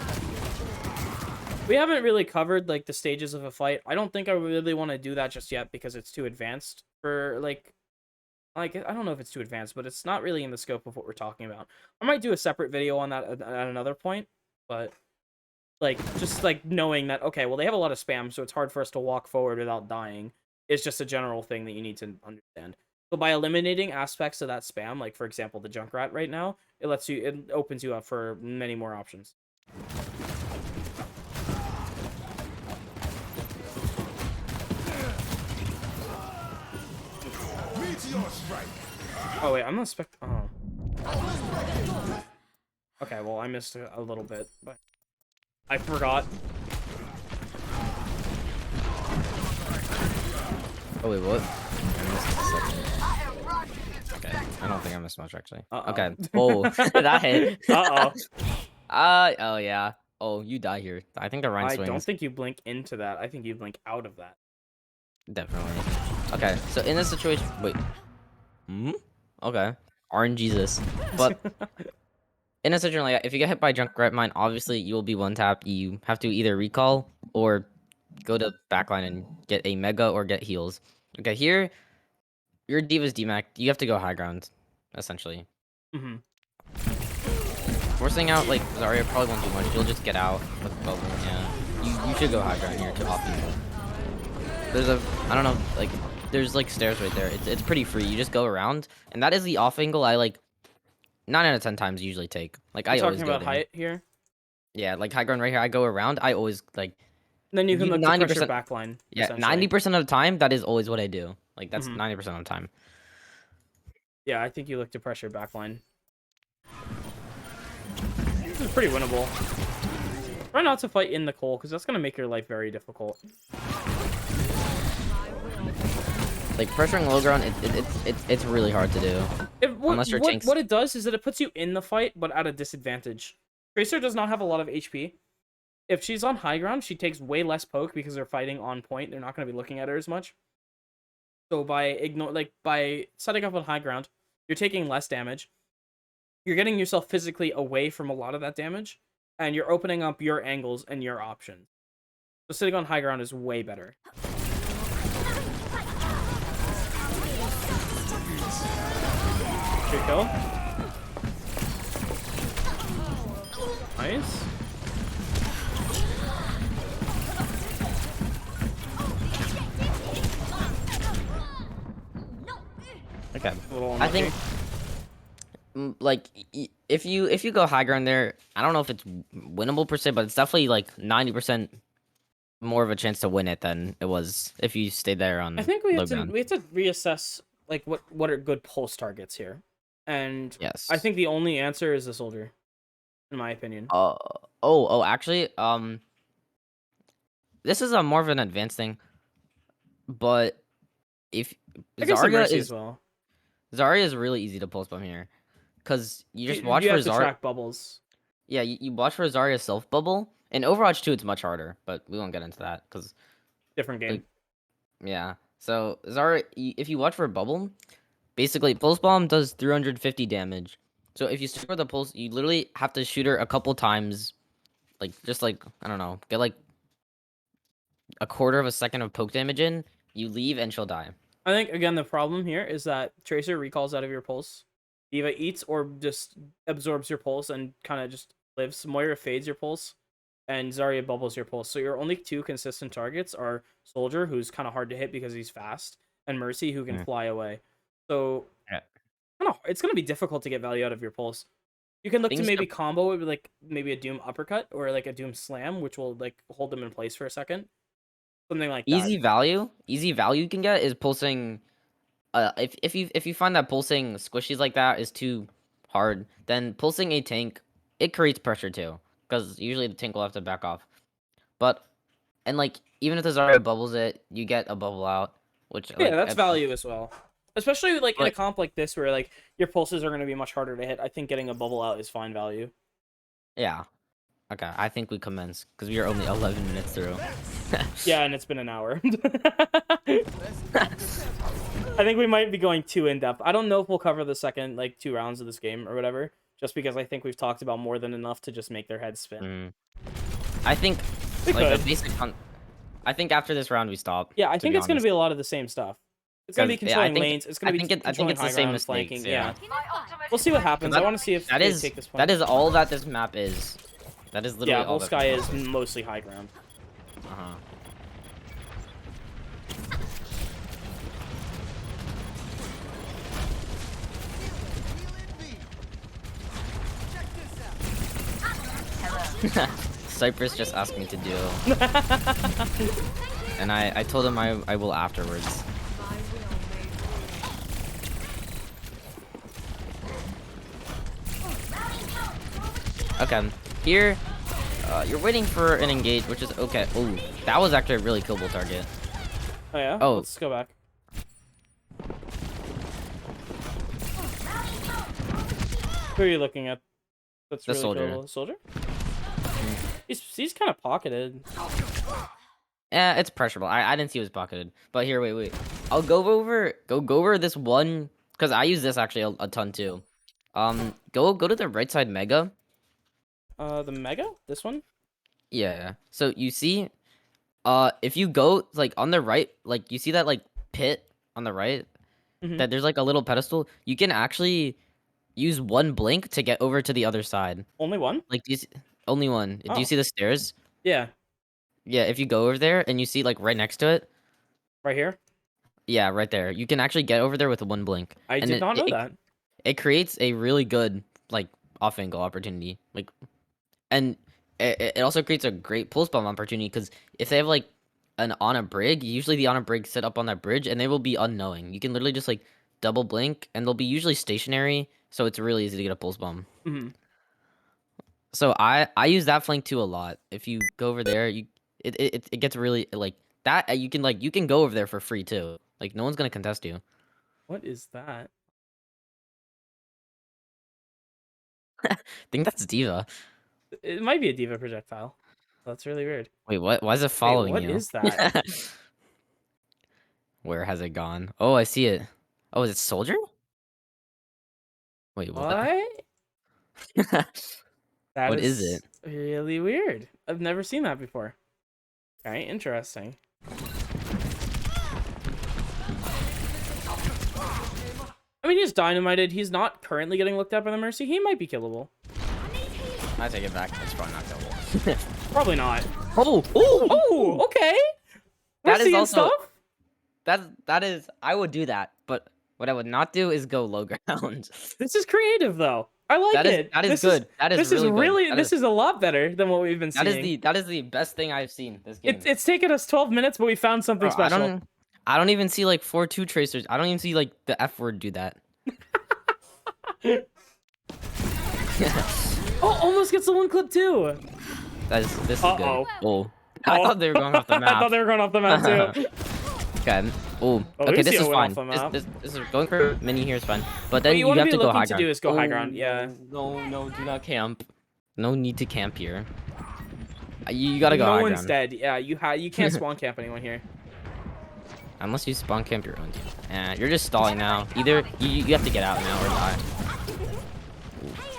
We haven't really covered like the stages of a fight. I don't think I really want to do that just yet because it's too advanced for like I don't know if it's too advanced, but it's not really in the scope of what we're talking about. I might do a separate video on that at another point, but like just like knowing that okay, well they have a lot of spam, so it's hard for us to walk forward without dying. Is just a general thing that you need to understand. So by eliminating aspects of that spam, like for example the Junkrat right now, it opens you up for many more options. Oh wait, I'm not oh. Okay, well I missed a little bit, but I forgot. Oh wait, what? I missed a second. Okay, I don't think I missed much actually. Okay. Oh, that hit. Uh-oh. Oh yeah. Oh, you die here. I think the Rhine I swing don't is think you blink into that. I think you blink out of that. definitely. Okay, so in this situation, wait. Okay. RNGesus. But in a situation like that, if you get hit by Junkrat mine, obviously you will be one tap. You have to either recall or go to backline and get a mega or get heals. Okay, here your Diva's DMAC. You have to go high ground, essentially. Mm-hmm. Forcing out like Zarya probably won't do much. You'll just get out with bubble. Yeah, you should go high ground here to off people. There's I don't know, like there's like stairs right there. It's pretty free. You just go around, and that is the off angle I like 9 out of 10 times usually take. Like I You're always talking go about there. height here. Yeah, like high ground right here. I go around. I always like Then you can look to pressure 90%. backline. Yeah, Essentially. 90% of the time that is always what I do. Like that's Mhm. 90% of the time. Yeah, I think you look to pressure backline. This is pretty winnable. Try not to fight in the coal, because that's gonna make your life very difficult. Like pressuring low ground, it's really hard to do. Unless your tanks. What it does is that it puts you in the fight, but at a disadvantage. Tracer does not have a lot of HP. If she's on high ground, she takes way less poke because they're fighting on point. They're not going to be looking at her as much. So by setting up on high ground, you're taking less damage. You're getting yourself physically away from a lot of that damage, and you're opening up your angles and your options. So sitting on high ground is way better. Good kill. Nice. Okay. A little I unlucky. think like if you go high ground there, I don't know if it's winnable per se, but it's definitely like 90% more of a chance to win it than it was if you stayed there on I think we low have to ground. reassess like what are good pulse targets here, and Yes. I think the only answer is the soldier, in my opinion. Actually, this is a more of an advanced thing, but if I guess the Zarya Mercy is as well. Zarya is really easy to pulse bomb here, because you just You watch for have to Zarya. track bubbles. Yeah, you watch for Zarya self bubble. In Overwatch 2, it's much harder, but we won't get into that because Different game. like yeah. So Zarya, if you watch for a bubble, basically pulse bomb does 350 damage. So if you start with a pulse, you literally have to shoot her a couple times, like just like I don't know, get like a quarter of a second of poke damage in. You leave and she'll die. I think again the problem here is that Tracer recalls out of your pulse. Diva eats or just absorbs your pulse and kind of just lives. Moira fades your pulse, and Zarya bubbles your pulse. So your only two consistent targets are Soldier, who's kind of hard to hit because he's fast, and Mercy, who can fly away. So Yeah. it's gonna be difficult to get value out of your pulse. You can look to Things maybe to- combo it with like maybe a Doom uppercut or like a Doom slam, which will like hold them in place for a second. Something like that. Easy value you can get is pulsing. If you find that pulsing squishies like that is too hard, then pulsing a tank, it creates pressure too, because usually the tank will have to back off. But and like even if the Zarya bubbles it, you get a bubble out, which Yeah, like that's value as well. Especially like in a Like- comp like this where like your pulses are going to be much harder to hit. I think getting a bubble out is fine value. Yeah. Okay, I think we commence because we are only 11 minutes through. Yeah, and it's been an hour. I think we might be going too in depth. I don't know if we'll cover the second like 2 rounds of this game or whatever, just because I think we've talked about more than enough to just make their heads spin. I think We like could. the basic. I think after this round we stop. Yeah, I think it's going to honest. be a lot of the same stuff. It's going to be 'Cause, yeah, I controlling think- lanes. It's going to be I think controlling it's the high same ground, mistakes, flanking. yeah. We'll see what happens. I want to see if that they is take this point. that is all that this map is. That is literally Yeah, all. that Volskaya this is mostly high ground. Uh-huh. Cypress just asked me to do, and I told him I will afterwards. Okay, here, you're waiting for an engage, which is okay. Ooh, that was actually a really killable target. Oh yeah. Oh. Let's go back. Who are you looking at? That's The really soldier. cool. Soldier. He's kind of pocketed. Yeah, it's pressurable. I didn't see it was pocketed. But here, wait. I'll go over this one because I use this actually a ton too. Go to the right side mega. The mega. This one. Yeah. So you see, if you go like on the right, like you see that like pit on the right, Mhm. that there's like a little pedestal. You can actually use one blink to get over to the other side. Only one. Like, only one. Do Oh. you see the stairs? Yeah. Yeah. If you go over there and you see like right next to it. Right here. Yeah, right there. You can actually get over there with one blink. I And did not know that. It creates a really good like off angle opportunity. Like, and it also creates a great pulse bomb opportunity because if they have like an on a brig, usually the on a brig sit up on that bridge and they will be unknowing. You can literally just like double blink and they'll be usually stationary, so it's really easy to get a pulse bomb. Hmm. So I use that flank too a lot. If you go over there, it gets really like that. You can go over there for free too. Like no one's gonna contest you. What is that? I think that's Diva. It might be a diva projectile. That's really weird. Wait, what? Why is it following what you? is that? Where has it gone? Oh, I see it. Oh, is it Soldier? Wait, what? That What is it? Really weird. I've never seen that before. Okay, interesting. I mean, he's dynamited. He's not currently getting looked at by the Mercy. He might be killable. I take it back. It's probably not killable. Probably not. Oh, Oh, okay. We're That is seeing also- stuff. that is. I would do that, but what I would not do is go low ground. This is creative, though. I like That is it. that is This good. That is This really is good. really. That This is a lot better than what we've been seeing. that is the best thing I've seen this game. It's taken us 12 minutes, but we found something Bro, special. I don't even see like 4-2 tracers. I don't even see like the F word do that. Oh, almost gets the one clip too. This is Uh-oh. good. Oh, I thought they were going off the I map. thought they were going off the map too. Okay. Oh, Oh, okay, this Lucio is went off fine. the map. This is going for mini here is fine. But What then you you want to have be to go looking high to ground. do is go high Oh, ground. Yeah. no, do not camp. No need to camp here. You gotta go No high one's ground. dead. Yeah, you can't spawn camp anyone here. Unless you spawn camp your own team. You're just stalling now. Either you have to get out now or die.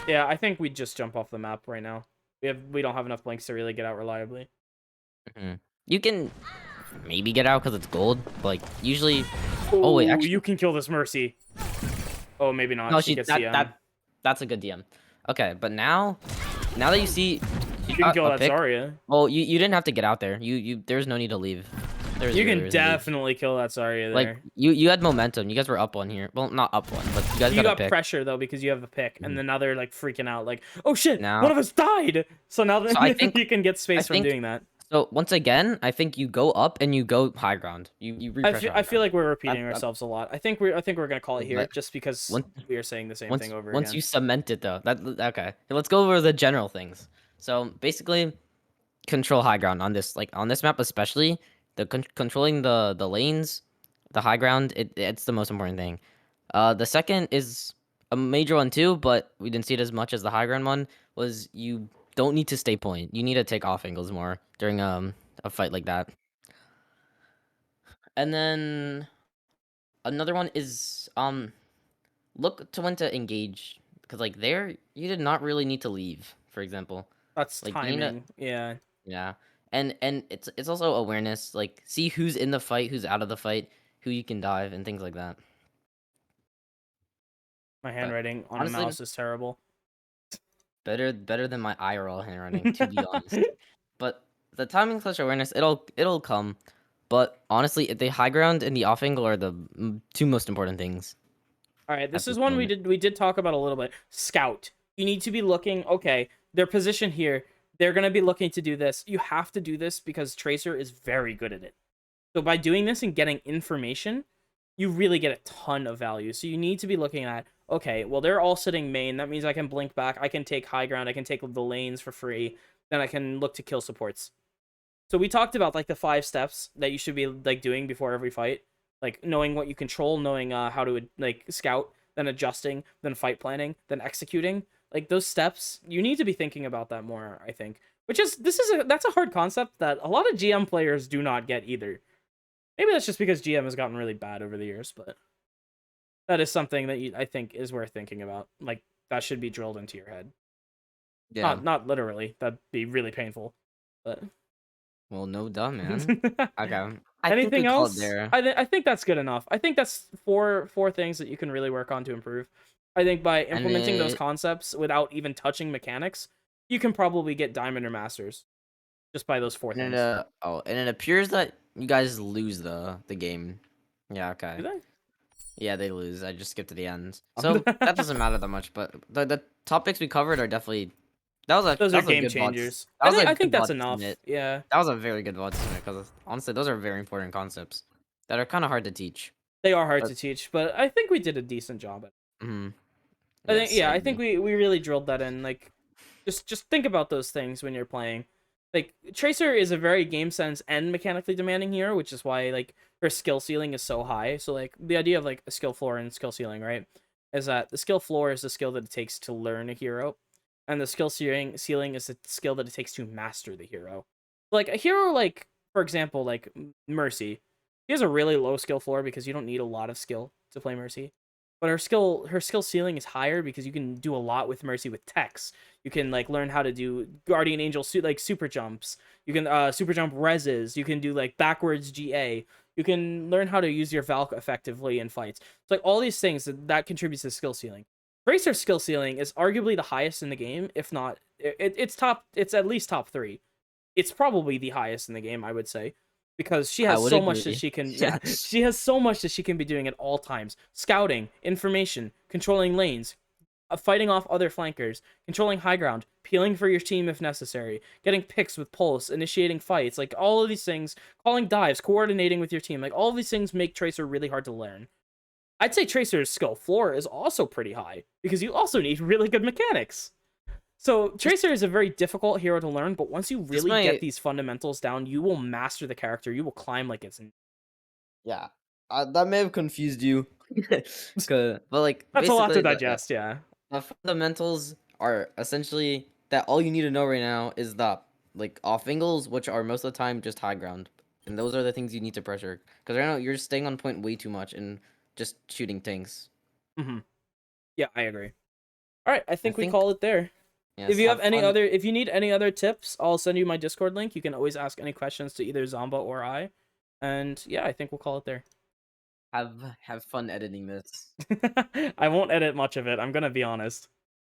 Yeah, I think we just jump off the map right now. We don't have enough blinks to really get out reliably. You can maybe get out because it's gold. But, like usually. Oh, Oh wait, actually you can kill this Mercy. Oh, maybe not. no. She gets DM. That's a good DM. Okay, but now that you see You can kill that Zarya. Well, you didn't have to get out there. There's no need to leave. You can definitely kill that Zarya there. Like you had momentum. You guys were up one here. Well, not up one, but you guys You got a got pick. pressure though because you have the pick, and then now they're like freaking out, like, "Oh shit, Now- one of us died!" So now that I think- you can get space from doing that. So once again, I think you go up and you go high ground. You refresh. I feel like we're repeating ourselves a lot. I think we're gonna call it here Let- just because we are saying the same once thing over once again. you cement it though. Okay. Let's go over the general things. So basically, control high ground on this map especially. Controlling the lanes, the high ground. It's the most important thing. The second is a major one too, but we didn't see it as much as the high ground one. Was you don't need to stay point. You need to take off angles more during a fight like that. And then another one is look to when to engage because like there you did not really need to leave. For example, That's like, you need to- timing. Yeah. yeah, and it's also awareness. Like see who's in the fight, who's out of the fight, who you can dive, and things like that. My handwriting on honestly- a mouse is terrible. Better than my IRL handwriting, to be honest. But the timing slash awareness, it'll come. But honestly, the high ground and the off angle are the two most important things. All right, this At is this one moment. we did talk about a little bit. Scout. You need to be looking. Okay, their position here. They're gonna be looking to do this. You have to do this because Tracer is very good at it. So by doing this and getting information, you really get a ton of value. So you need to be looking at, okay, well, they're all sitting main. That means I can blink back. I can take high ground. I can take the lanes for free. Then I can look to kill supports. So we talked about like the 5 steps that you should be like doing before every fight. Like knowing what you control, knowing how to like scout, then adjusting, then fight planning, then executing. Like those steps, you need to be thinking about that more, I think. That's a hard concept that a lot of GM players do not get either. Maybe that's just because GM has gotten really bad over the years, but that is something that I think is worth thinking about. Like that should be drilled into your head. Yeah. Not literally. That'd be really painful. But Well, no duh, man. Okay. Anything else? There. I think that's good enough. I think that's four things that you can really work on to improve. I think by implementing those concepts without even touching mechanics, you can probably get Diamond or Masters just by those 4 things. And it appears that you guys lose the game. Yeah. Okay. Do they? Yeah, they lose. I just skipped to the end, so that doesn't matter that much. But the topics we covered are definitely Those that are was a game good changers. VOD. I think that's VOD enough. submit. Yeah. That was a very good VOD because honestly, those are very important concepts that are kind of hard to teach. They are hard to teach, but I think we did a decent job at it. Mm-hmm. I think we really drilled that in. Like, just think about those things when you're playing. Like, Tracer is a very game sense and mechanically demanding hero, which is why like her skill ceiling is so high. So like the idea of like a skill floor and skill ceiling, right, is that the skill floor is the skill that it takes to learn a hero, and the skill ceiling is the skill that it takes to master the hero. Like a hero, like for example, like Mercy, she has a really low skill floor because you don't need a lot of skill to play Mercy. But her skill ceiling is higher because you can do a lot with Mercy with techs. You can like learn how to do Guardian Angel like super jumps. You can super jump reses. You can do like backwards GA. You can learn how to use your Valk effectively in fights. So like all these things that contributes to skill ceiling. Tracer's skill ceiling is arguably the highest in the game, if not it's at least top 3. It's probably the highest in the game, I would say. Because she has so much that she can she has so much that she can be doing at all times. Scouting, information, controlling lanes, fighting off other flankers, controlling high ground, peeling for your team if necessary, getting picks with pulse, initiating fights, like all of these things, calling dives, coordinating with your team, like all of these things make Tracer really hard to learn. I'd say Tracer's skill floor is also pretty high because you also need really good mechanics. So Tracer is a very difficult hero to learn, but once you really get these fundamentals down, you will master the character. You will climb like it's. Yeah, That may have confused you. But like That's a lot to basically digest. Yeah. the fundamentals are essentially that all you need to know right now is the like off angles, which are most of the time just high ground, and those are the things you need to pressure. Because right now you're staying on point way too much and just shooting tanks. Mm-hmm. Yeah, I agree. All right, I think we think call it there. If yes, you have have any fun. other, if you need any other tips, I'll send you my Discord link. You can always ask any questions to either Zomba or I. And yeah, I think we'll call it there. Have fun editing this. I won't edit much of it. I'm gonna be honest.